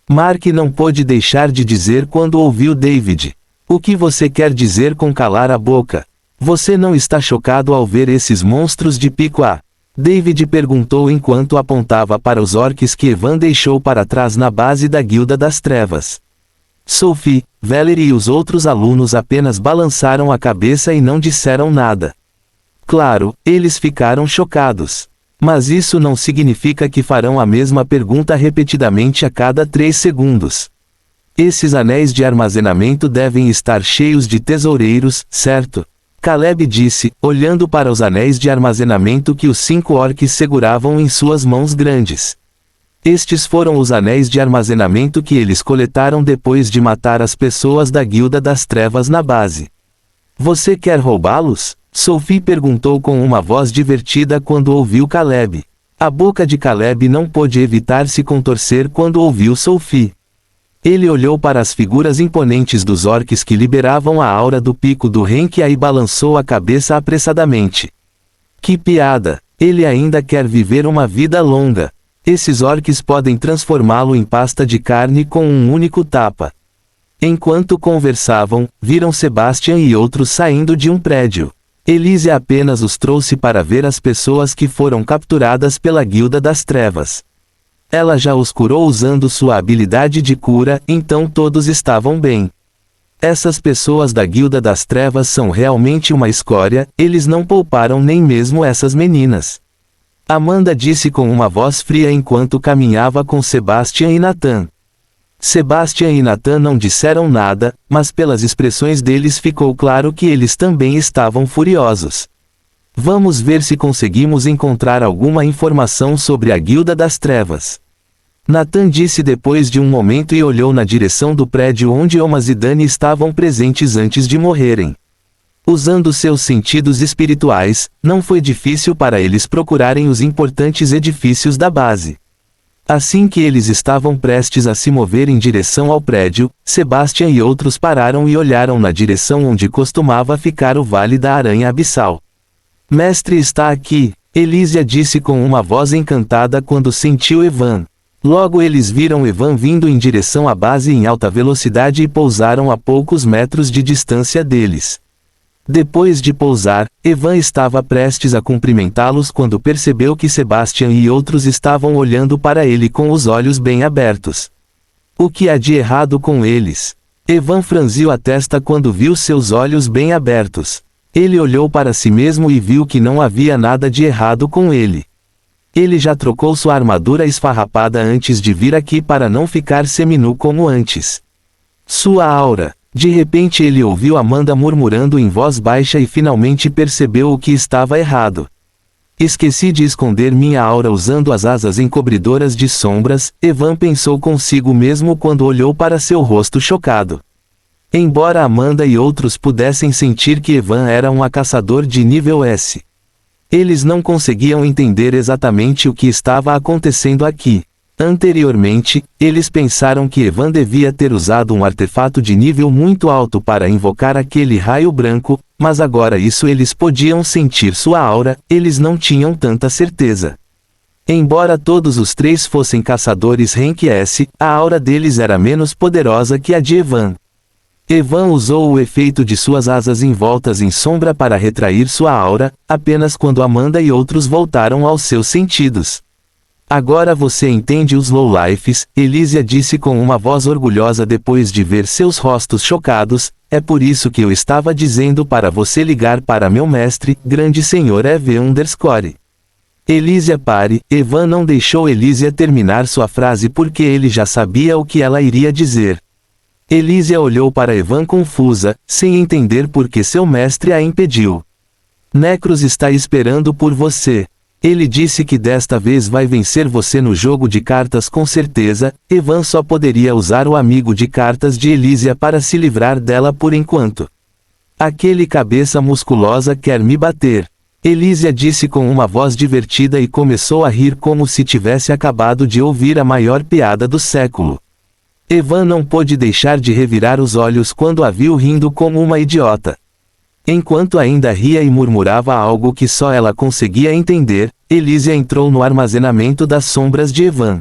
Mark não pôde deixar de dizer quando ouviu David. O que você quer dizer com calar a boca? Você não está chocado ao ver esses monstros de pico A? David perguntou enquanto apontava para os orques que Evan deixou para trás na base da Guilda das Trevas. Sophie, Valerie e os outros alunos apenas balançaram a cabeça e não disseram nada. Claro, eles ficaram chocados. Mas isso não significa que farão a mesma pergunta repetidamente a cada 3 segundos. Esses anéis de armazenamento devem estar cheios de tesoureiros, certo? Caleb disse, olhando para os anéis de armazenamento que os 5 orques seguravam em suas mãos grandes. Estes foram os anéis de armazenamento que eles coletaram depois de matar as pessoas da Guilda das Trevas na base. Você quer roubá-los? Sophie perguntou com uma voz divertida quando ouviu Caleb. A boca de Caleb não pôde evitar se contorcer quando ouviu Sophie. Ele olhou para as figuras imponentes dos orques que liberavam a aura do pico do Renkia e balançou a cabeça apressadamente. Que piada! Ele ainda quer viver uma vida longa. Esses orques podem transformá-lo em pasta de carne com um único tapa. Enquanto conversavam, viram Sebastian e outros saindo de um prédio. Elise apenas os trouxe para ver as pessoas que foram capturadas pela Guilda das Trevas. Ela já os curou usando sua habilidade de cura, então todos estavam bem. Essas pessoas da Guilda das Trevas são realmente uma escória, eles não pouparam nem mesmo essas meninas. Amanda disse com uma voz fria enquanto caminhava com Sebastian e Nathan. Sebastian e Nathan não disseram nada, mas pelas expressões deles ficou claro que eles também estavam furiosos. Vamos ver se conseguimos encontrar alguma informação sobre a Guilda das Trevas. Nathan disse depois de um momento e olhou na direção do prédio onde Omas e Dani estavam presentes antes de morrerem. Usando seus sentidos espirituais, não foi difícil para eles procurarem os importantes edifícios da base. Assim que eles estavam prestes a se mover em direção ao prédio, Sebastian e outros pararam e olharam na direção onde costumava ficar o Vale da Aranha Abissal. Mestre está aqui, Elísia disse com uma voz encantada quando sentiu Evan. Logo eles viram Evan vindo em direção à base em alta velocidade e pousaram a poucos metros de distância deles. Depois de pousar, Evan estava prestes a cumprimentá-los quando percebeu que Sebastian e outros estavam olhando para ele com os olhos bem abertos. O que há de errado com eles? Evan franziu a testa quando viu seus olhos bem abertos. Ele olhou para si mesmo e viu que não havia nada de errado com ele. Ele já trocou sua armadura esfarrapada antes de vir aqui para não ficar seminu como antes. Sua aura. De repente ele ouviu Amanda murmurando em voz baixa e finalmente percebeu o que estava errado. Esqueci de esconder minha aura usando as asas encobridoras de sombras, Evan pensou consigo mesmo quando olhou para seu rosto chocado. Embora Amanda e outros pudessem sentir que Evan era um caçador de nível S. Eles não conseguiam entender exatamente o que estava acontecendo aqui. Anteriormente, eles pensaram que Evan devia ter usado um artefato de nível muito alto para invocar aquele raio branco, mas agora isso eles podiam sentir sua aura, eles não tinham tanta certeza. Embora todos os três fossem caçadores Rank S, a aura deles era menos poderosa que a de Evan. Evan usou o efeito de suas asas envoltas em sombra para retrair sua aura, apenas quando Amanda e outros voltaram aos seus sentidos. Agora você entende os lowlifes, Elysia disse com uma voz orgulhosa depois de ver seus rostos chocados, é por isso que eu estava dizendo para você ligar para meu mestre, grande senhor EV_. Elysia pare, Evan não deixou Elysia terminar sua frase porque ele já sabia o que ela iria dizer. Elysia olhou para Evan confusa, sem entender por que seu mestre a impediu. Necros está esperando por você. Ele disse que desta vez vai vencer você no jogo de cartas com certeza. Evan só poderia usar o amigo de cartas de Elysia para se livrar dela por enquanto. Aquele cabeça musculosa quer me bater. Elysia disse com uma voz divertida e começou a rir como se tivesse acabado de ouvir a maior piada do século. Evan não pôde deixar de revirar os olhos quando a viu rindo como uma idiota. Enquanto ainda ria e murmurava algo que só ela conseguia entender, Elysia entrou no armazenamento das sombras de Evan.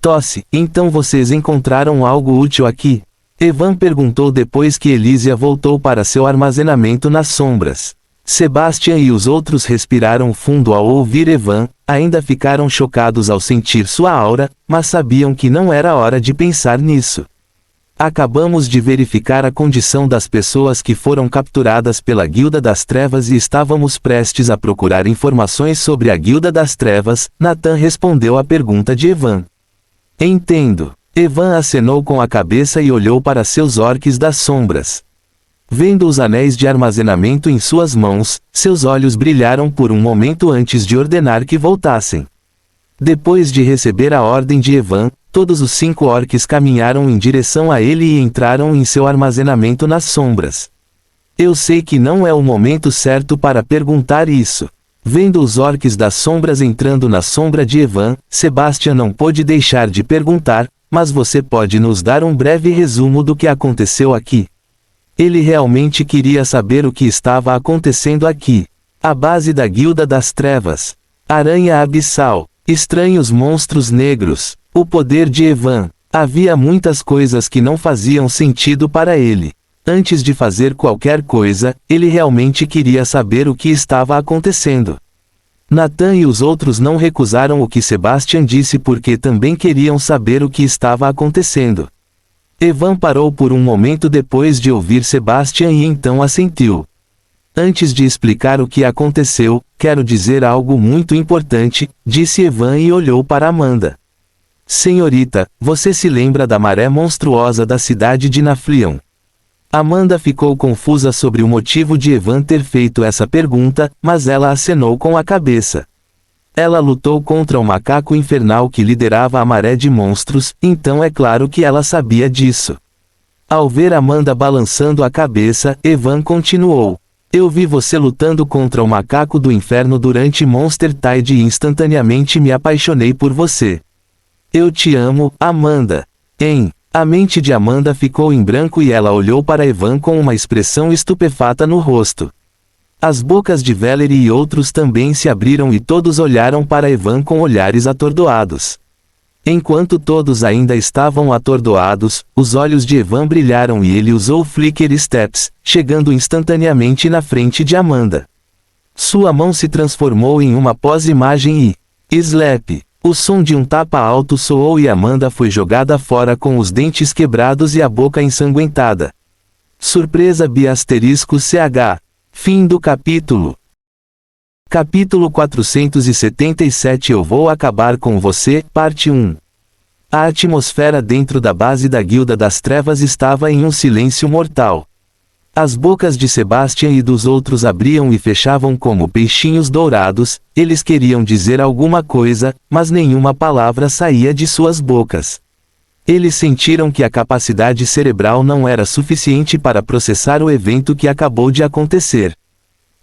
Tosse, então vocês encontraram algo útil aqui? Evan perguntou depois que Elysia voltou para seu armazenamento nas sombras. Sebastian e os outros respiraram fundo ao ouvir Evan, ainda ficaram chocados ao sentir sua aura, mas sabiam que não era hora de pensar nisso. Acabamos de verificar a condição das pessoas que foram capturadas pela Guilda das Trevas e estávamos prestes a procurar informações sobre a Guilda das Trevas, Nathan respondeu à pergunta de Evan. Entendo. Evan acenou com a cabeça e olhou para seus orques das sombras. Vendo os anéis de armazenamento em suas mãos, seus olhos brilharam por um momento antes de ordenar que voltassem. Depois de receber a ordem de Evan, todos os 5 orques caminharam em direção a ele e entraram em seu armazenamento nas sombras. Eu sei que não é o momento certo para perguntar isso. Vendo os orques das sombras entrando na sombra de Evan, Sebastian não pôde deixar de perguntar, mas você pode nos dar um breve resumo do que aconteceu aqui? Ele realmente queria saber o que estava acontecendo aqui. A base da Guilda das Trevas. Aranha Abissal. Estranhos monstros negros. O poder de Evan. Havia muitas coisas que não faziam sentido para ele. Antes de fazer qualquer coisa, ele realmente queria saber o que estava acontecendo. Nathan e os outros não recusaram o que Sebastian disse porque também queriam saber o que estava acontecendo. Evan parou por um momento depois de ouvir Sebastian e então assentiu. Antes de explicar o que aconteceu, quero dizer algo muito importante, disse Evan e olhou para Amanda. Senhorita, você se lembra da maré monstruosa da cidade de Naflion? Amanda ficou confusa sobre o motivo de Evan ter feito essa pergunta, mas ela acenou com a cabeça. Ela lutou contra o macaco infernal que liderava a maré de monstros, então é claro que ela sabia disso. Ao ver Amanda balançando a cabeça, Evan continuou. Eu vi você lutando contra o macaco do inferno durante Monster Tide e instantaneamente me apaixonei por você. Eu te amo, Amanda. A mente de Amanda ficou em branco e ela olhou para Evan com uma expressão estupefata no rosto. As bocas de Valerie e outros também se abriram e todos olharam para Evan com olhares atordoados. Enquanto todos ainda estavam atordoados, os olhos de Evan brilharam e ele usou Flicker Steps, chegando instantaneamente na frente de Amanda. Sua mão se transformou em uma pós-imagem e... Slap! O som de um tapa alto soou e Amanda foi jogada fora com os dentes quebrados e a boca ensanguentada. Surpresa *CH. Fim do capítulo. Capítulo 477 Eu vou acabar com você, parte 1. A atmosfera dentro da base da Guilda das Trevas estava em um silêncio mortal. As bocas de Sebastian e dos outros abriam e fechavam como peixinhos dourados, eles queriam dizer alguma coisa, mas nenhuma palavra saía de suas bocas. Eles sentiram que a capacidade cerebral não era suficiente para processar o evento que acabou de acontecer.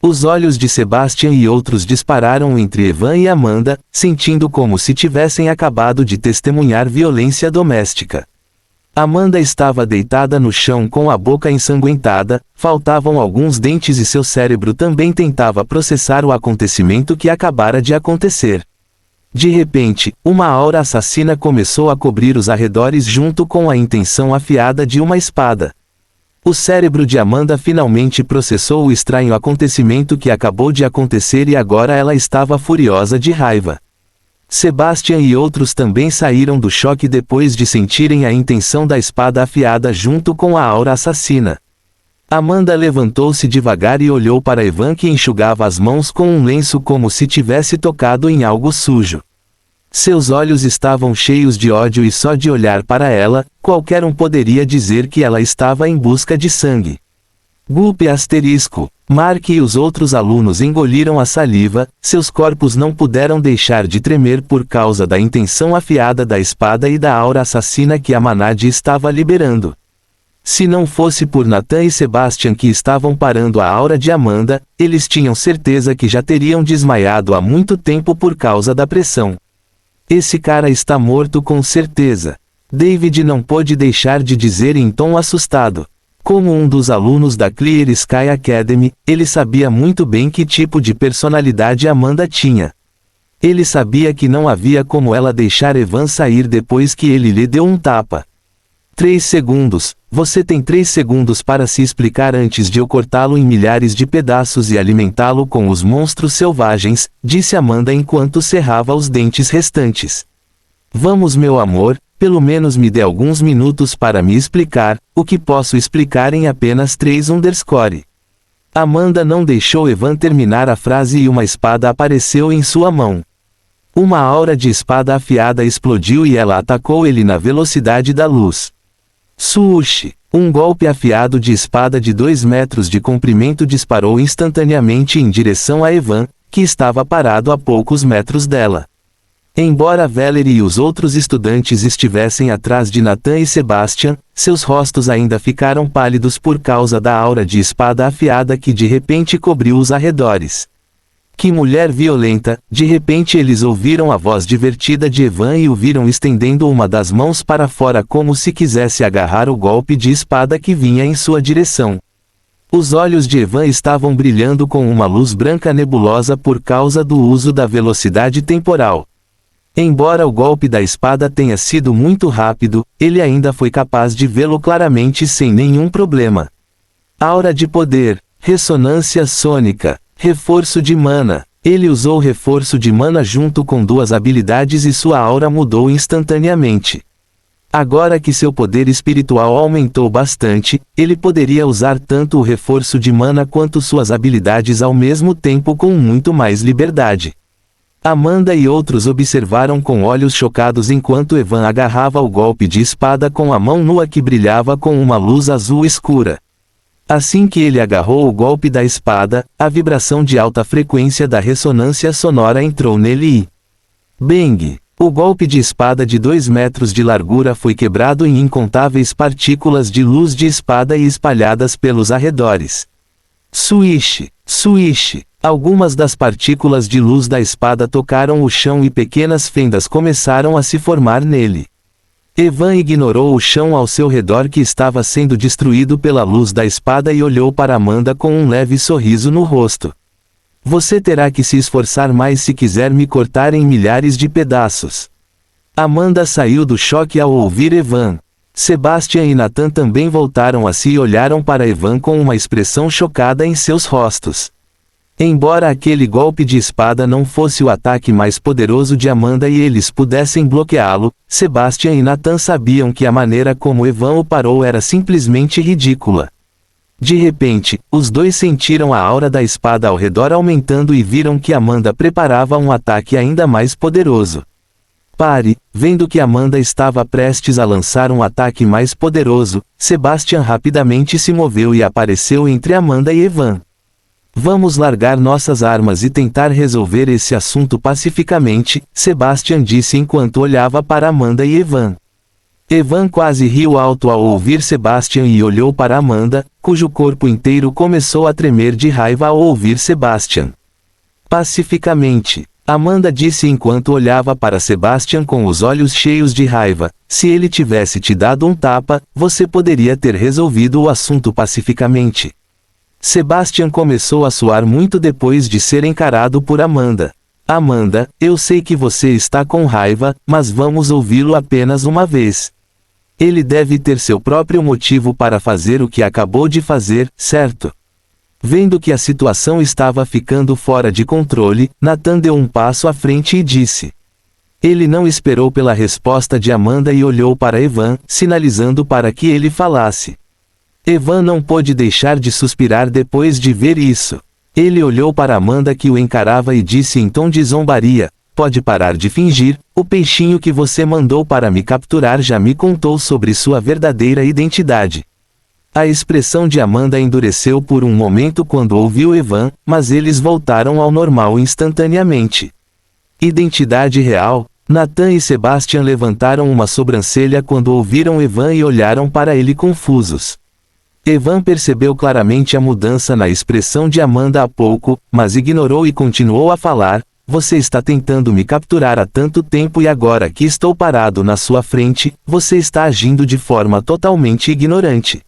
Os olhos de Sebastian e outros dispararam entre Evan e Amanda, sentindo como se tivessem acabado de testemunhar violência doméstica. Amanda estava deitada no chão com a boca ensanguentada, faltavam alguns dentes e seu cérebro também tentava processar o acontecimento que acabara de acontecer. De repente, uma aura assassina começou a cobrir os arredores junto com a intenção afiada de uma espada. O cérebro de Amanda finalmente processou o estranho acontecimento que acabou de acontecer e agora ela estava furiosa de raiva. Sebastian e outros também saíram do choque depois de sentirem a intenção da espada afiada junto com a aura assassina. Amanda levantou-se devagar e olhou para Evan que enxugava as mãos com um lenço como se tivesse tocado em algo sujo. Seus olhos estavam cheios de ódio e só de olhar para ela, qualquer um poderia dizer que ela estava em busca de sangue. ***. Mark e os outros alunos engoliram a saliva, seus corpos não puderam deixar de tremer por causa da intenção afiada da espada e da aura assassina que a Manad estava liberando. Se não fosse por Nathan e Sebastian que estavam parando a aura de Amanda, eles tinham certeza que já teriam desmaiado há muito tempo por causa da pressão. Esse cara está morto com certeza. David não pôde deixar de dizer em tom assustado. Como um dos alunos da Clear Sky Academy, ele sabia muito bem que tipo de personalidade Amanda tinha. Ele sabia que não havia como ela deixar Evan sair depois que ele lhe deu um tapa. 3 segundos, você tem 3 segundos para se explicar antes de eu cortá-lo em milhares de pedaços e alimentá-lo com os monstros selvagens, disse Amanda enquanto cerrava os dentes restantes. Vamos meu amor, pelo menos me dê alguns minutos para me explicar, o que posso explicar em apenas 3 underscore. Amanda não deixou Evan terminar a frase e uma espada apareceu em sua mão. Uma aura de espada afiada explodiu e ela atacou ele na velocidade da luz. Swoosh! Um golpe afiado de espada de 2 metros de comprimento disparou instantaneamente em direção a Evan, que estava parado a poucos metros dela. Embora Valerie e os outros estudantes estivessem atrás de Nathan e Sebastian, seus rostos ainda ficaram pálidos por causa da aura de espada afiada que de repente cobriu os arredores. Que mulher violenta! De repente eles ouviram a voz divertida de Evan e o viram estendendo uma das mãos para fora como se quisesse agarrar o golpe de espada que vinha em sua direção. Os olhos de Evan estavam brilhando com uma luz branca nebulosa por causa do uso da velocidade temporal. Embora o golpe da espada tenha sido muito rápido, ele ainda foi capaz de vê-lo claramente sem nenhum problema. Aura de poder, ressonância sônica, reforço de mana. Ele usou reforço de mana junto com 2 habilidades e sua aura mudou instantaneamente. Agora que seu poder espiritual aumentou bastante, ele poderia usar tanto o reforço de mana quanto suas habilidades ao mesmo tempo com muito mais liberdade. Amanda e outros observaram com olhos chocados enquanto Evan agarrava o golpe de espada com a mão nua que brilhava com uma luz azul escura. Assim que ele agarrou o golpe da espada, a vibração de alta frequência da ressonância sonora entrou nele e... Bang! O golpe de espada de 2 metros de largura foi quebrado em incontáveis partículas de luz de espada e espalhadas pelos arredores. Swish! Swish! Algumas das partículas de luz da espada tocaram o chão e pequenas fendas começaram a se formar nele. Evan ignorou o chão ao seu redor que estava sendo destruído pela luz da espada e olhou para Amanda com um leve sorriso no rosto. Você terá que se esforçar mais se quiser me cortar em milhares de pedaços. Amanda saiu do choque ao ouvir Evan. Sebastian e Nathan também voltaram a si e olharam para Evan com uma expressão chocada em seus rostos. Embora aquele golpe de espada não fosse o ataque mais poderoso de Amanda e eles pudessem bloqueá-lo, Sebastian e Nathan sabiam que a maneira como Evan o parou era simplesmente ridícula. De repente, os dois sentiram a aura da espada ao redor aumentando e viram que Amanda preparava um ataque ainda mais poderoso. Pare, vendo que Amanda estava prestes a lançar um ataque mais poderoso, Sebastian rapidamente se moveu e apareceu entre Amanda e Evan. Vamos largar nossas armas e tentar resolver esse assunto pacificamente, Sebastian disse enquanto olhava para Amanda e Evan. Evan quase riu alto ao ouvir Sebastian e olhou para Amanda, cujo corpo inteiro começou a tremer de raiva ao ouvir Sebastian. Pacificamente, Amanda disse enquanto olhava para Sebastian com os olhos cheios de raiva, se ele tivesse te dado um tapa, você poderia ter resolvido o assunto pacificamente. Sebastian começou a suar muito depois de ser encarado por Amanda. Amanda, eu sei que você está com raiva, mas vamos ouvi-lo apenas uma vez. Ele deve ter seu próprio motivo para fazer o que acabou de fazer, certo? Vendo que a situação estava ficando fora de controle, Nathan deu um passo à frente e disse. Ele não esperou pela resposta de Amanda e olhou para Evan, sinalizando para que ele falasse. Evan não pôde deixar de suspirar depois de ver isso. Ele olhou para Amanda que o encarava e disse em tom de zombaria, pode parar de fingir, o peixinho que você mandou para me capturar já me contou sobre sua verdadeira identidade. A expressão de Amanda endureceu por um momento quando ouviu Evan, mas eles voltaram ao normal instantaneamente. Identidade real? Nathan e Sebastian levantaram uma sobrancelha quando ouviram Evan e olharam para ele confusos. Evan percebeu claramente a mudança na expressão de Amanda há pouco, mas ignorou e continuou a falar, você está tentando me capturar há tanto tempo e agora que estou parado na sua frente, você está agindo de forma totalmente ignorante.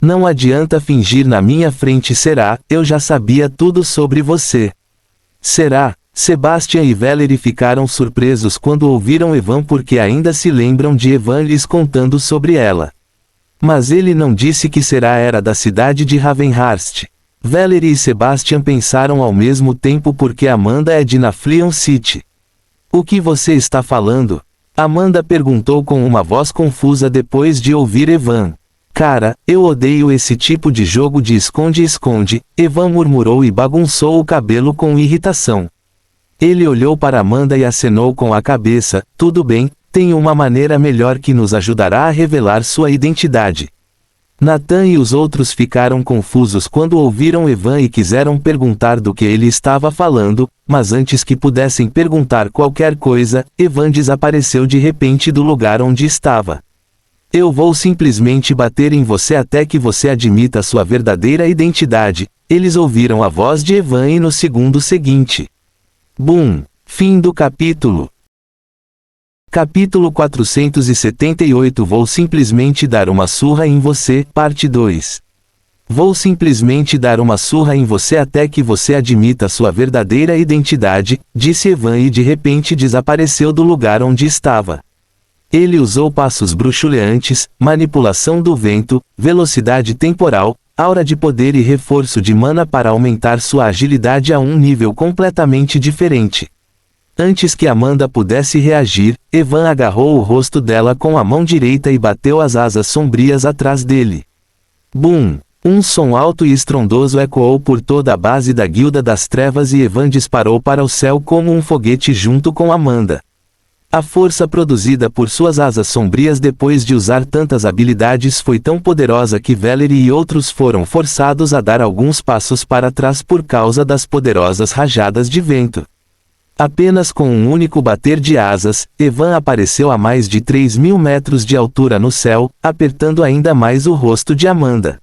Não adianta fingir na minha frente será, eu já sabia tudo sobre você. Será? Sebastian e Valerie ficaram surpresos quando ouviram Evan porque ainda se lembram de Evan lhes contando sobre ela. Mas ele não disse que Será era da cidade de Ravenhurst. Valerie e Sebastian pensaram ao mesmo tempo porque Amanda é de Nafleon City. O que você está falando? Amanda perguntou com uma voz confusa depois de ouvir Evan. Cara, eu odeio esse tipo de jogo de esconde-esconde, Evan murmurou e bagunçou o cabelo com irritação. Ele olhou para Amanda e acenou com a cabeça, tudo bem, tenho uma maneira melhor que nos ajudará a revelar sua identidade. Nathan e os outros ficaram confusos quando ouviram Evan e quiseram perguntar do que ele estava falando, mas antes que pudessem perguntar qualquer coisa, Evan desapareceu de repente do lugar onde estava. Eu vou simplesmente bater em você até que você admita sua verdadeira identidade. Eles ouviram a voz de Evan e no segundo seguinte. Bum! Fim do capítulo. Capítulo 478 Vou simplesmente dar uma surra em você, parte 2. Vou simplesmente dar uma surra em você até que você admita sua verdadeira identidade, disse Evan e de repente desapareceu do lugar onde estava. Ele usou passos bruxuleantes, manipulação do vento, velocidade temporal, aura de poder e reforço de mana para aumentar sua agilidade a um nível completamente diferente. Antes que Amanda pudesse reagir, Evan agarrou o rosto dela com a mão direita e bateu as asas sombrias atrás dele. Bum! Um som alto e estrondoso ecoou por toda a base da Guilda das Trevas e Evan disparou para o céu como um foguete junto com Amanda. A força produzida por suas asas sombrias depois de usar tantas habilidades foi tão poderosa que Valerie e outros foram forçados a dar alguns passos para trás por causa das poderosas rajadas de vento. Apenas com um único bater de asas, Evan apareceu a mais de 3.000 metros de altura no céu, apertando ainda mais o rosto de Amanda.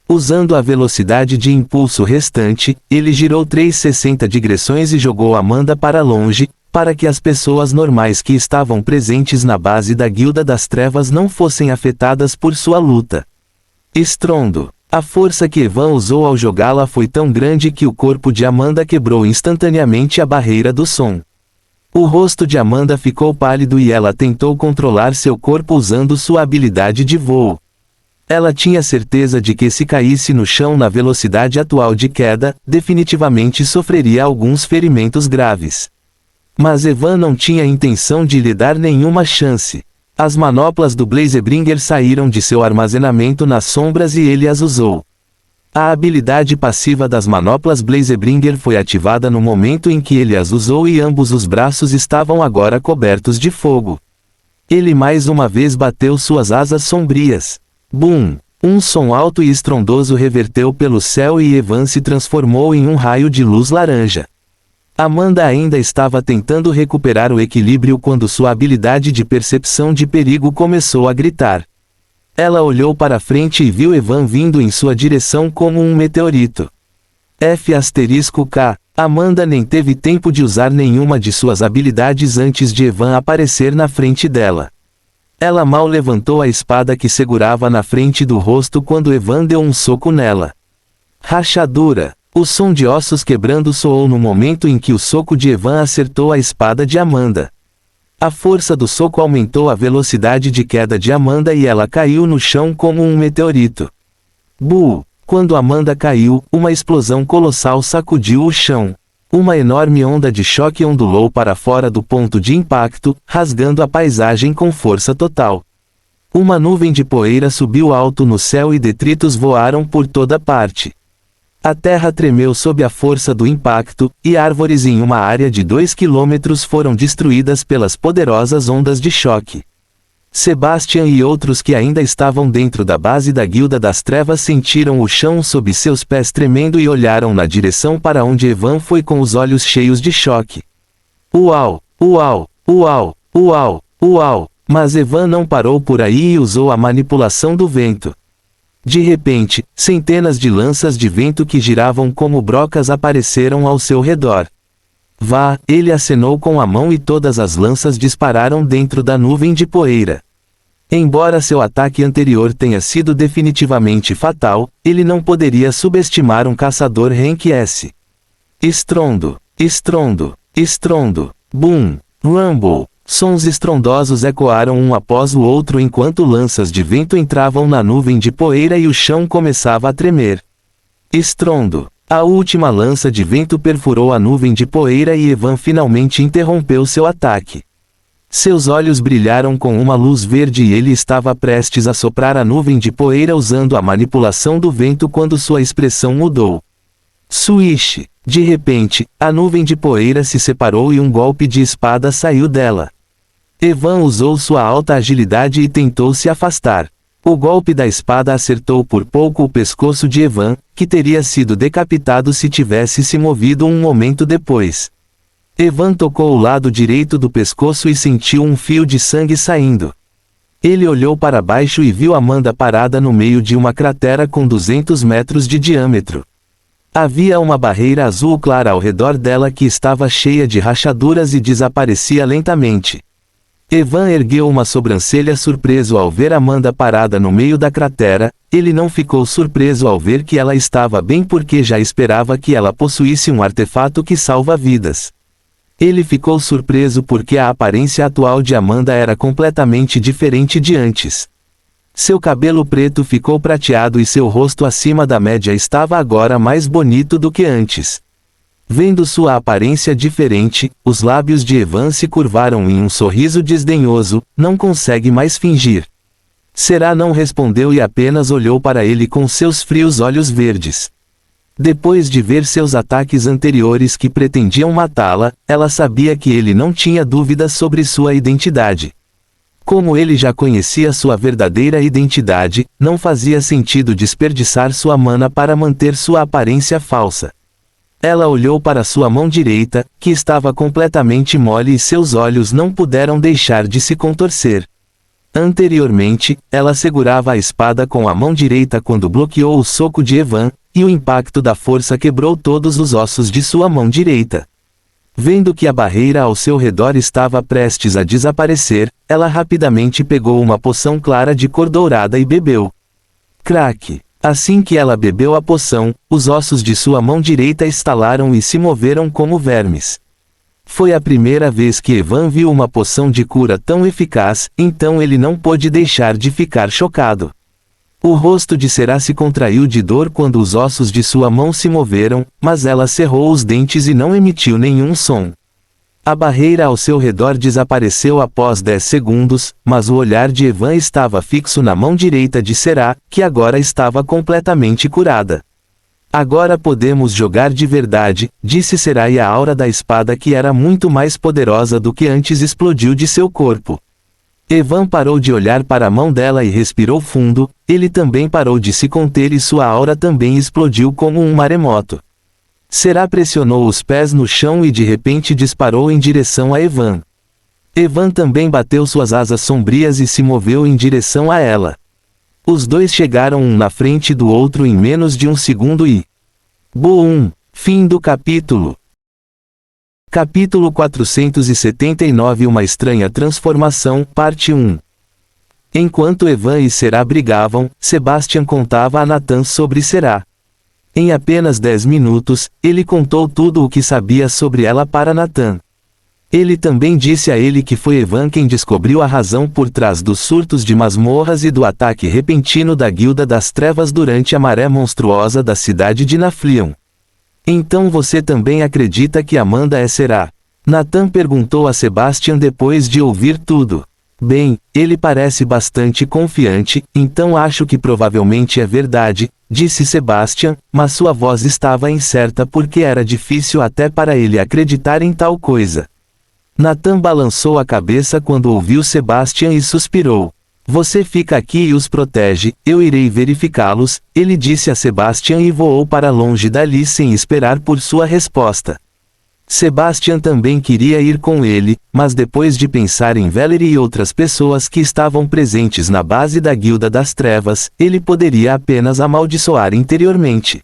Usando a velocidade de impulso restante, ele girou 360 direções e jogou Amanda para longe, para que as pessoas normais que estavam presentes na base da Guilda das Trevas não fossem afetadas por sua luta. Estrondo. A força que Evan usou ao jogá-la foi tão grande que o corpo de Amanda quebrou instantaneamente a barreira do som. O rosto de Amanda ficou pálido e ela tentou controlar seu corpo usando sua habilidade de voo. Ela tinha certeza de que se caísse no chão na velocidade atual de queda, definitivamente sofreria alguns ferimentos graves. Mas Evan não tinha intenção de lhe dar nenhuma chance. As manoplas do Blazebringer saíram de seu armazenamento nas sombras e ele as usou. A habilidade passiva das manoplas Blazebringer foi ativada no momento em que ele as usou e ambos os braços estavam agora cobertos de fogo. Ele mais uma vez bateu suas asas sombrias. Bum! Um som alto e estrondoso reverteu pelo céu e Evan se transformou em um raio de luz laranja. Amanda ainda estava tentando recuperar o equilíbrio quando sua habilidade de percepção de perigo começou a gritar. Ela olhou para frente e viu Evan vindo em sua direção como um meteorito. F*K. Amanda nem teve tempo de usar nenhuma de suas habilidades antes de Evan aparecer na frente dela. Ela mal levantou a espada que segurava na frente do rosto quando Evan deu um soco nela. Rachadura! O som de ossos quebrando soou no momento em que o soco de Evan acertou a espada de Amanda. A força do soco aumentou a velocidade de queda de Amanda e ela caiu no chão como um meteorito. Buh! Quando Amanda caiu, uma explosão colossal sacudiu o chão. Uma enorme onda de choque ondulou para fora do ponto de impacto, rasgando a paisagem com força total. Uma nuvem de poeira subiu alto no céu e detritos voaram por toda parte. A terra tremeu sob a força do impacto, e árvores em uma área de 2 quilômetros foram destruídas pelas poderosas ondas de choque. Sebastian e outros que ainda estavam dentro da base da Guilda das Trevas sentiram o chão sob seus pés tremendo e olharam na direção para onde Evan foi com os olhos cheios de choque. Uau! Uau! Uau! Uau! Uau! Mas Evan não parou por aí e usou a manipulação do vento. De repente, centenas de lanças de vento que giravam como brocas apareceram ao seu redor. Vá, ele acenou com a mão e todas as lanças dispararam dentro da nuvem de poeira. Embora seu ataque anterior tenha sido definitivamente fatal, ele não poderia subestimar um caçador Rank S. Estrondo, estrondo, estrondo, boom, rumble. Sons estrondosos ecoaram um após o outro enquanto lanças de vento entravam na nuvem de poeira e o chão começava a tremer. Estrondo. A última lança de vento perfurou a nuvem de poeira e Evan finalmente interrompeu seu ataque. Seus olhos brilharam com uma luz verde e ele estava prestes a soprar a nuvem de poeira usando a manipulação do vento quando sua expressão mudou. Swish! De repente, a nuvem de poeira se separou e um golpe de espada saiu dela. Evan usou sua alta agilidade e tentou se afastar. O golpe da espada acertou por pouco o pescoço de Evan, que teria sido decapitado se tivesse se movido um momento depois. Evan tocou o lado direito do pescoço e sentiu um fio de sangue saindo. Ele olhou para baixo e viu Amanda parada no meio de uma cratera com 200 metros de diâmetro. Havia uma barreira azul clara ao redor dela que estava cheia de rachaduras e desaparecia lentamente. Evan ergueu uma sobrancelha surpreso ao ver Amanda parada no meio da cratera. Ele não ficou surpreso ao ver que ela estava bem porque já esperava que ela possuísse um artefato que salva vidas. Ele ficou surpreso porque a aparência atual de Amanda era completamente diferente de antes. Seu cabelo preto ficou prateado e seu rosto acima da média estava agora mais bonito do que antes. Vendo sua aparência diferente, os lábios de Evan se curvaram em um sorriso desdenhoso. Não consegue mais fingir. Será não respondeu e apenas olhou para ele com seus frios olhos verdes. Depois de ver seus ataques anteriores que pretendiam matá-la, ela sabia que ele não tinha dúvidas sobre sua identidade. Como ele já conhecia sua verdadeira identidade, não fazia sentido desperdiçar sua mana para manter sua aparência falsa. Ela olhou para sua mão direita, que estava completamente mole e seus olhos não puderam deixar de se contorcer. Anteriormente, ela segurava a espada com a mão direita quando bloqueou o soco de Evan, e o impacto da força quebrou todos os ossos de sua mão direita. Vendo que a barreira ao seu redor estava prestes a desaparecer, ela rapidamente pegou uma poção clara de cor dourada e bebeu. Crack! Assim que ela bebeu a poção, os ossos de sua mão direita estalaram e se moveram como vermes. Foi a primeira vez que Evan viu uma poção de cura tão eficaz, então ele não pôde deixar de ficar chocado. O rosto de Será se contraiu de dor quando os ossos de sua mão se moveram, mas ela cerrou os dentes e não emitiu nenhum som. A barreira ao seu redor desapareceu após 10 segundos, mas o olhar de Evan estava fixo na mão direita de Será, que agora estava completamente curada. Agora podemos jogar de verdade, disse Será, e a aura da espada, que era muito mais poderosa do que antes, explodiu de seu corpo. Evan parou de olhar para a mão dela e respirou fundo. Ele também parou de se conter e sua aura também explodiu como um maremoto. Será pressionou os pés no chão e de repente disparou em direção a Evan. Evan também bateu suas asas sombrias e se moveu em direção a ela. Os dois chegaram um na frente do outro em menos de um segundo e... Boom! Fim do capítulo. Capítulo 479, Uma estranha transformação, parte 1. Enquanto Evan e Será brigavam, Sebastian contava a Nathan sobre Será. Em apenas 10 minutos, ele contou tudo o que sabia sobre ela para Nathan. Ele também disse a ele que foi Evan quem descobriu a razão por trás dos surtos de masmorras e do ataque repentino da Guilda das Trevas durante a maré monstruosa da cidade de Naflion. Então você também acredita que Amanda é Será? Nathan perguntou a Sebastian depois de ouvir tudo. Bem, ele parece bastante confiante, então acho que provavelmente é verdade, disse Sebastian, mas sua voz estava incerta porque era difícil até para ele acreditar em tal coisa. Nathan balançou a cabeça quando ouviu Sebastian e suspirou. Você fica aqui e os protege, eu irei verificá-los, ele disse a Sebastian e voou para longe dali sem esperar por sua resposta. Sebastian também queria ir com ele, mas depois de pensar em Valerie e outras pessoas que estavam presentes na base da Guilda das Trevas, ele poderia apenas amaldiçoar interiormente.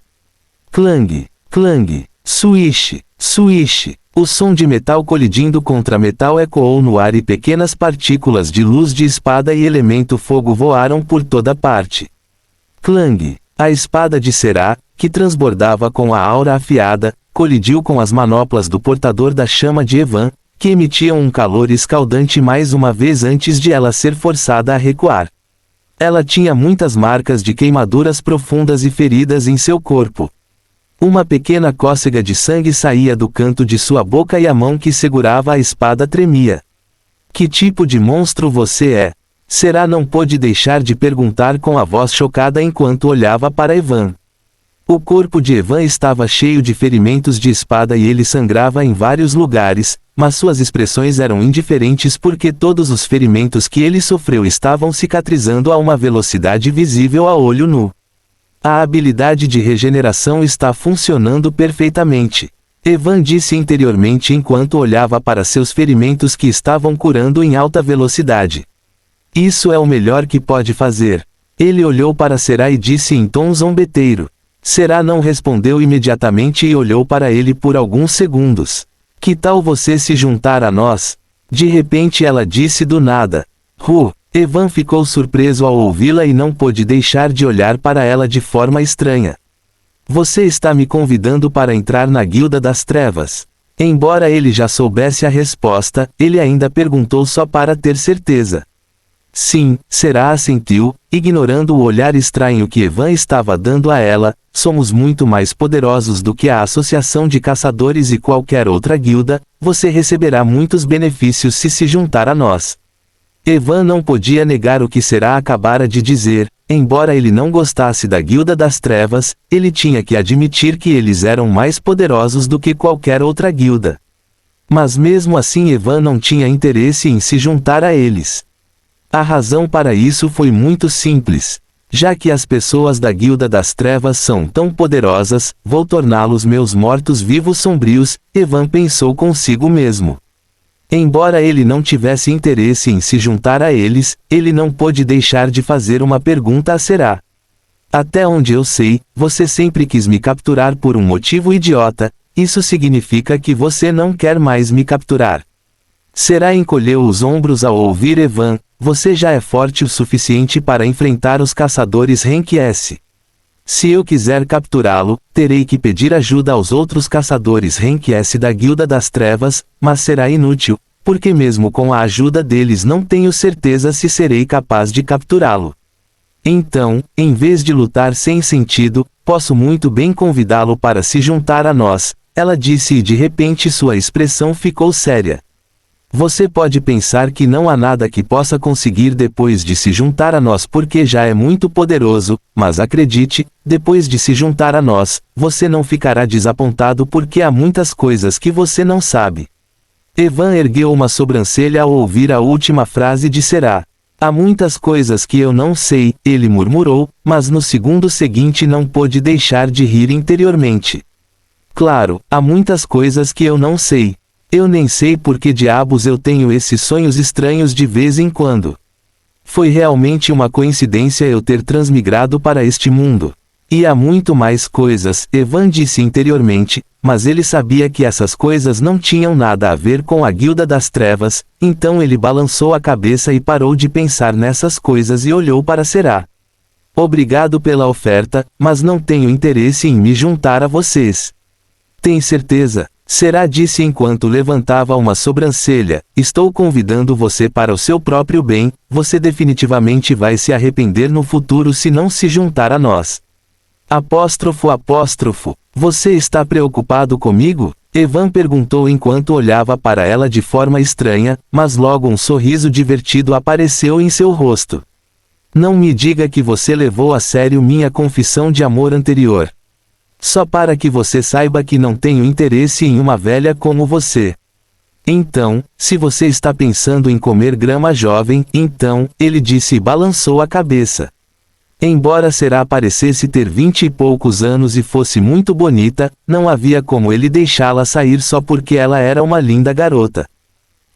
Clang, clang, swish, swish. O som de metal colidindo contra metal ecoou no ar e pequenas partículas de luz de espada e elemento fogo voaram por toda parte. Clang. A espada de Será, que transbordava com a aura afiada, colidiu com as manoplas do portador da chama de Evan, que emitiam um calor escaldante mais uma vez antes de ela ser forçada a recuar. Ela tinha muitas marcas de queimaduras profundas e feridas em seu corpo. Uma pequena cócega de sangue saía do canto de sua boca e a mão que segurava a espada tremia. Que tipo de monstro você é? Será não pôde deixar de perguntar com a voz chocada enquanto olhava para Evan. O corpo de Evan estava cheio de ferimentos de espada e ele sangrava em vários lugares, mas suas expressões eram indiferentes porque todos os ferimentos que ele sofreu estavam cicatrizando a uma velocidade visível a olho nu. A habilidade de regeneração está funcionando perfeitamente. Evan disse interiormente enquanto olhava para seus ferimentos que estavam curando em alta velocidade. Isso é o melhor que pode fazer. Ele olhou para Será e disse em tom zombeteiro. Será não respondeu imediatamente e olhou para ele por alguns segundos. Que tal você se juntar a nós? De repente ela disse do nada. Evan ficou surpreso ao ouvi-la e não pôde deixar de olhar para ela de forma estranha. Você está me convidando para entrar na Guilda das Trevas? Embora ele já soubesse a resposta, ele ainda perguntou só para ter certeza. Sim, Será assentiu, ignorando o olhar estranho que Evan estava dando a ela. Somos muito mais poderosos do que a Associação de Caçadores e qualquer outra guilda, você receberá muitos benefícios se juntar a nós. Evan não podia negar o que Será acabara de dizer. Embora ele não gostasse da Guilda das Trevas, ele tinha que admitir que eles eram mais poderosos do que qualquer outra guilda. Mas mesmo assim Evan não tinha interesse em se juntar a eles. A razão para isso foi muito simples. Já que as pessoas da Guilda das Trevas são tão poderosas, vou torná-los meus mortos-vivos sombrios, Evan pensou consigo mesmo. Embora ele não tivesse interesse em se juntar a eles, ele não pôde deixar de fazer uma pergunta a Será. Até onde eu sei, você sempre quis me capturar por um motivo idiota, isso significa que você não quer mais me capturar. Será encolheu os ombros ao ouvir Evan. Você já é forte o suficiente para enfrentar os caçadores Rank S. Se eu quiser capturá-lo, terei que pedir ajuda aos outros caçadores Renques da Guilda das Trevas, mas será inútil, porque mesmo com a ajuda deles não tenho certeza se serei capaz de capturá-lo. Então, em vez de lutar sem sentido, posso muito bem convidá-lo para se juntar a nós, ela disse e de repente sua expressão ficou séria. Você pode pensar que não há nada que possa conseguir depois de se juntar a nós porque já é muito poderoso, mas acredite, depois de se juntar a nós, você não ficará desapontado porque há muitas coisas que você não sabe. Evan ergueu uma sobrancelha ao ouvir a última frase de Será. Há muitas coisas que eu não sei, ele murmurou, mas no segundo seguinte não pôde deixar de rir interiormente. Claro, há muitas coisas que eu não sei. Eu nem sei por que diabos eu tenho esses sonhos estranhos de vez em quando. Foi realmente uma coincidência eu ter transmigrado para este mundo. E há muito mais coisas, Evan disse interiormente, mas ele sabia que essas coisas não tinham nada a ver com a Guilda das Trevas, então ele balançou a cabeça e parou de pensar nessas coisas e olhou para Será. Obrigado pela oferta, mas não tenho interesse em me juntar a vocês. Tem certeza? Será disse enquanto levantava uma sobrancelha, estou convidando você para o seu próprio bem, você definitivamente vai se arrepender no futuro se não se juntar a nós. Apóstrofo, você está preocupado comigo? Evan perguntou enquanto olhava para ela de forma estranha, mas logo um sorriso divertido apareceu em seu rosto. Não me diga que você levou a sério minha confissão de amor anterior. Só para que você saiba que não tenho interesse em uma velha como você. Então, se você está pensando em comer grama jovem, então, ele disse e balançou a cabeça. Embora Será parecesse ter 20 e poucos anos e fosse muito bonita, não havia como ele deixá-la sair só porque ela era uma linda garota.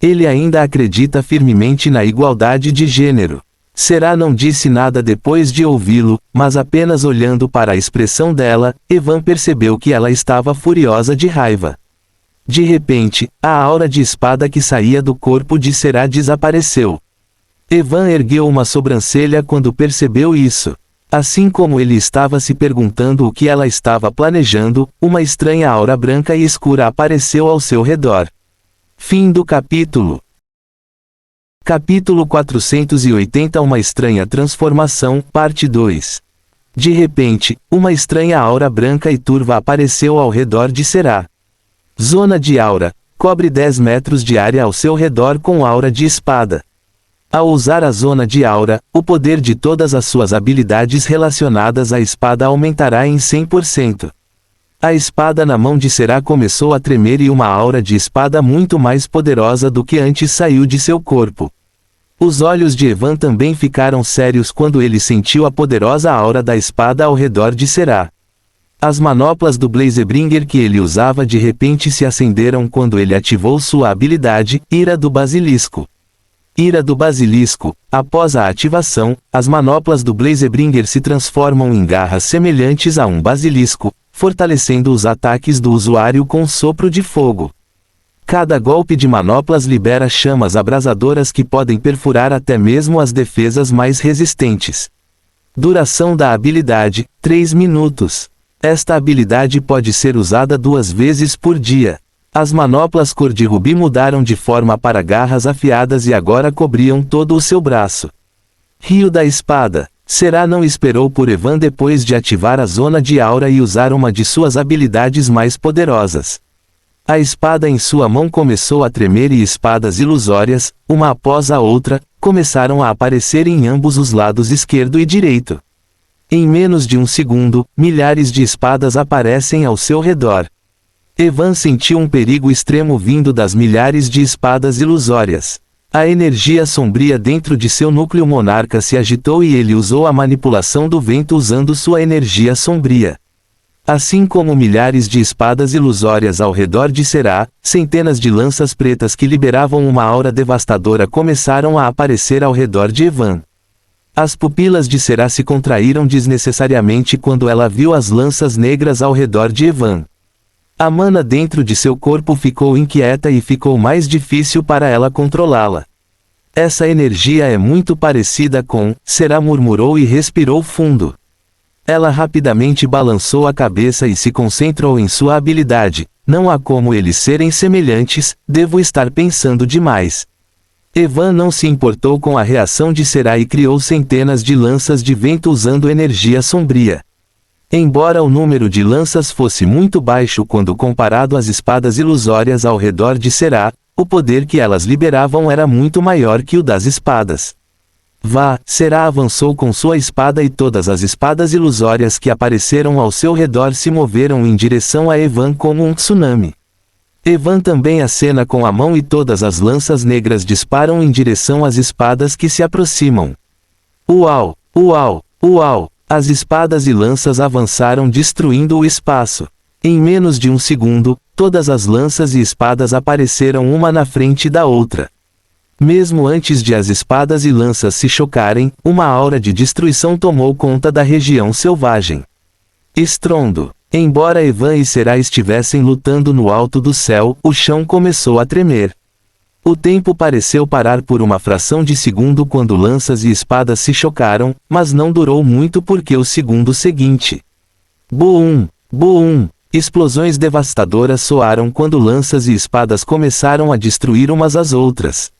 Ele ainda acredita firmemente na igualdade de gênero. Será não disse nada depois de ouvi-lo, mas apenas olhando para a expressão dela, Evan percebeu que ela estava furiosa de raiva. De repente, a aura de espada que saía do corpo de Será desapareceu. Evan ergueu uma sobrancelha quando percebeu isso. Assim como ele estava se perguntando o que ela estava planejando, uma estranha aura branca e escura apareceu ao seu redor. Fim do capítulo. Capítulo 480 Uma estranha transformação, parte 2. De repente, uma estranha aura branca e turva apareceu ao redor de Será. Zona de aura. Cobre 10 metros de área ao seu redor com aura de espada. Ao usar a zona de aura, o poder de todas as suas habilidades relacionadas à espada aumentará em 100%. A espada na mão de Será começou a tremer e uma aura de espada muito mais poderosa do que antes saiu de seu corpo. Os olhos de Evan também ficaram sérios quando ele sentiu a poderosa aura da espada ao redor de Será. As manoplas do Blazebringer que ele usava de repente se acenderam quando ele ativou sua habilidade, Ira do Basilisco. Ira do Basilisco. Após a ativação, as manoplas do Blazebringer se transformam em garras semelhantes a um basilisco, fortalecendo os ataques do usuário com sopro de fogo. Cada golpe de manoplas libera chamas abrasadoras que podem perfurar até mesmo as defesas mais resistentes. Duração da habilidade: 3 minutos. Esta habilidade pode ser usada 2 vezes por dia. As manoplas cor de rubi mudaram de forma para garras afiadas e agora cobriam todo o seu braço. Rio da Espada. Será não esperou por Evan depois de ativar a zona de aura e usar uma de suas habilidades mais poderosas. A espada em sua mão começou a tremer e espadas ilusórias, uma após a outra, começaram a aparecer em ambos os lados esquerdo e direito. Em menos de um segundo, milhares de espadas aparecem ao seu redor. Evan sentiu um perigo extremo vindo das milhares de espadas ilusórias. A energia sombria dentro de seu núcleo monarca se agitou e ele usou a manipulação do vento usando sua energia sombria. Assim como milhares de espadas ilusórias ao redor de Será, centenas de lanças pretas que liberavam uma aura devastadora começaram a aparecer ao redor de Evan. As pupilas de Será se contraíram desnecessariamente quando ela viu as lanças negras ao redor de Evan. A mana dentro de seu corpo ficou inquieta e ficou mais difícil para ela controlá-la. Essa energia é muito parecida com, Será murmurou e respirou fundo. Ela rapidamente balançou a cabeça e se concentrou em sua habilidade. Não há como eles serem semelhantes, devo estar pensando demais. Evan não se importou com a reação de Será e criou centenas de lanças de vento usando energia sombria. Embora o número de lanças fosse muito baixo quando comparado às espadas ilusórias ao redor de Será, o poder que elas liberavam era muito maior que o das espadas. Vá, Será avançou com sua espada e todas as espadas ilusórias que apareceram ao seu redor se moveram em direção a Evan como um tsunami. Evan também acena com a mão e todas as lanças negras disparam em direção às espadas que se aproximam. Uau! Uau! Uau! As espadas e lanças avançaram destruindo o espaço. Em menos de um segundo, todas as lanças e espadas apareceram uma na frente da outra. Mesmo antes de as espadas e lanças se chocarem, uma aura de destruição tomou conta da região selvagem. Estrondo. Embora Evan e Será estivessem lutando no alto do céu, o chão começou a tremer. O tempo pareceu parar por uma fração de segundo quando lanças e espadas se chocaram, mas não durou muito porque o segundo seguinte. Boom! Boom! Explosões devastadoras soaram quando lanças e espadas começaram a destruir umas às outras.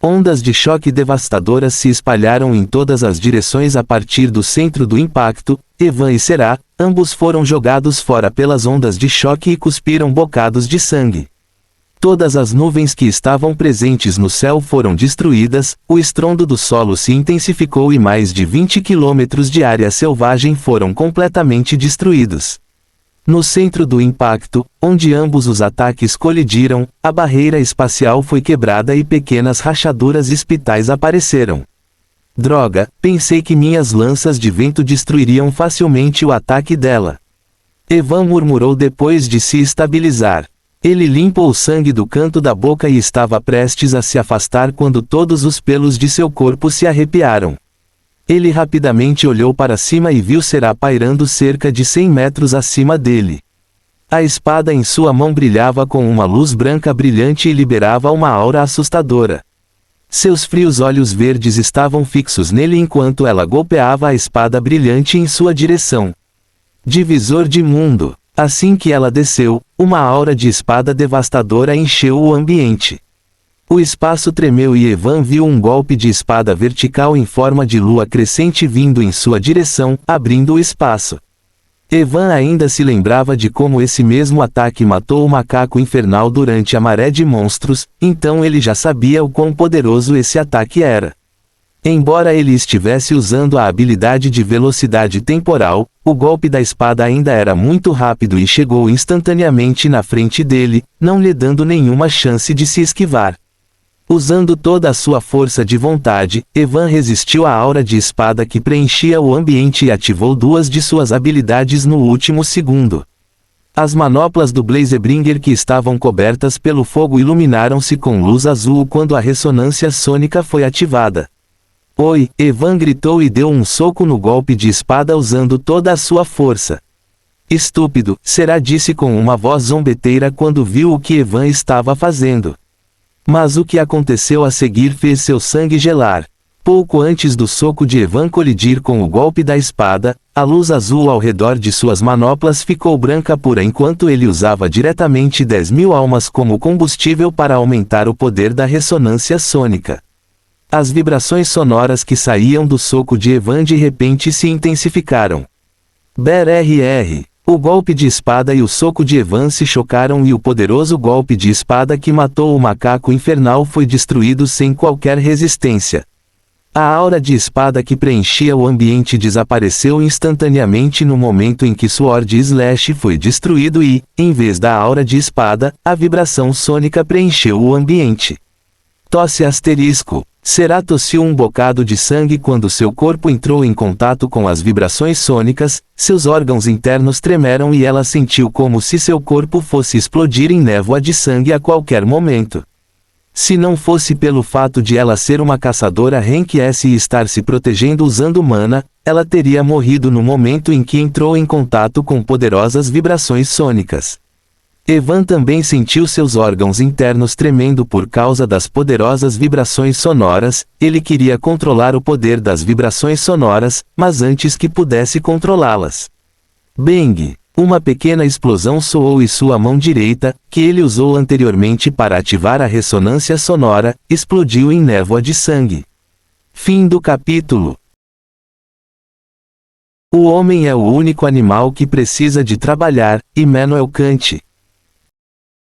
Ondas de choque devastadoras se espalharam em todas as direções a partir do centro do impacto. Evan e Será, ambos foram jogados fora pelas ondas de choque e cuspiram bocados de sangue. Todas as nuvens que estavam presentes no céu foram destruídas, o estrondo do solo se intensificou e mais de 20 quilômetros de área selvagem foram completamente destruídos. No centro do impacto, onde ambos os ataques colidiram, a barreira espacial foi quebrada e pequenas rachaduras espitais apareceram. Droga, pensei que minhas lanças de vento destruiriam facilmente o ataque dela. Evan murmurou depois de se estabilizar. Ele limpou o sangue do canto da boca e estava prestes a se afastar quando todos os pelos de seu corpo se arrepiaram. Ele rapidamente olhou para cima e viu Será pairando cerca de 100 metros acima dele. A espada em sua mão brilhava com uma luz branca brilhante e liberava uma aura assustadora. Seus frios olhos verdes estavam fixos nele enquanto ela golpeava a espada brilhante em sua direção. Divisor de mundo. Assim que ela desceu, uma aura de espada devastadora encheu o ambiente. O espaço tremeu e Evan viu um golpe de espada vertical em forma de lua crescente vindo em sua direção, abrindo o espaço. Evan ainda se lembrava de como esse mesmo ataque matou o macaco infernal durante a maré de monstros, então ele já sabia o quão poderoso esse ataque era. Embora ele estivesse usando a habilidade de velocidade temporal, o golpe da espada ainda era muito rápido e chegou instantaneamente na frente dele, não lhe dando nenhuma chance de se esquivar. Usando toda a sua força de vontade, Evan resistiu à aura de espada que preenchia o ambiente e ativou duas de suas habilidades no último segundo. As manoplas do Blazebringer que estavam cobertas pelo fogo iluminaram-se com luz azul quando a ressonância sônica foi ativada. Oi, Evan gritou e deu um soco no golpe de espada usando toda a sua força. Estúpido, Será disse com uma voz zombeteira quando viu o que Evan estava fazendo. Mas o que aconteceu a seguir fez seu sangue gelar. Pouco antes do soco de Evan colidir com o golpe da espada, a luz azul ao redor de suas manoplas ficou branca pura enquanto ele usava diretamente 10.000 almas como combustível para aumentar o poder da ressonância sônica. As vibrações sonoras que saíam do soco de Evan de repente se intensificaram. BRR. O golpe de espada e o soco de Evan se chocaram e o poderoso golpe de espada que matou o macaco infernal foi destruído sem qualquer resistência. A aura de espada que preenchia o ambiente desapareceu instantaneamente no momento em que Sword Slash foi destruído e, em vez da aura de espada, a vibração sônica preencheu o ambiente. Tosse asterisco. Será tossiu um bocado de sangue quando seu corpo entrou em contato com as vibrações sônicas, seus órgãos internos tremeram e ela sentiu como se seu corpo fosse explodir em névoa de sangue a qualquer momento. Se não fosse pelo fato de ela ser uma caçadora Rank S e estar se protegendo usando mana, ela teria morrido no momento em que entrou em contato com poderosas vibrações sônicas. Evan também sentiu seus órgãos internos tremendo por causa das poderosas vibrações sonoras. Ele queria controlar o poder das vibrações sonoras, mas antes que pudesse controlá-las. Bang! Uma pequena explosão soou e sua mão direita, que ele usou anteriormente para ativar a ressonância sonora, explodiu em névoa de sangue. Fim do capítulo. O homem é o único animal que precisa de trabalhar, Immanuel Kant.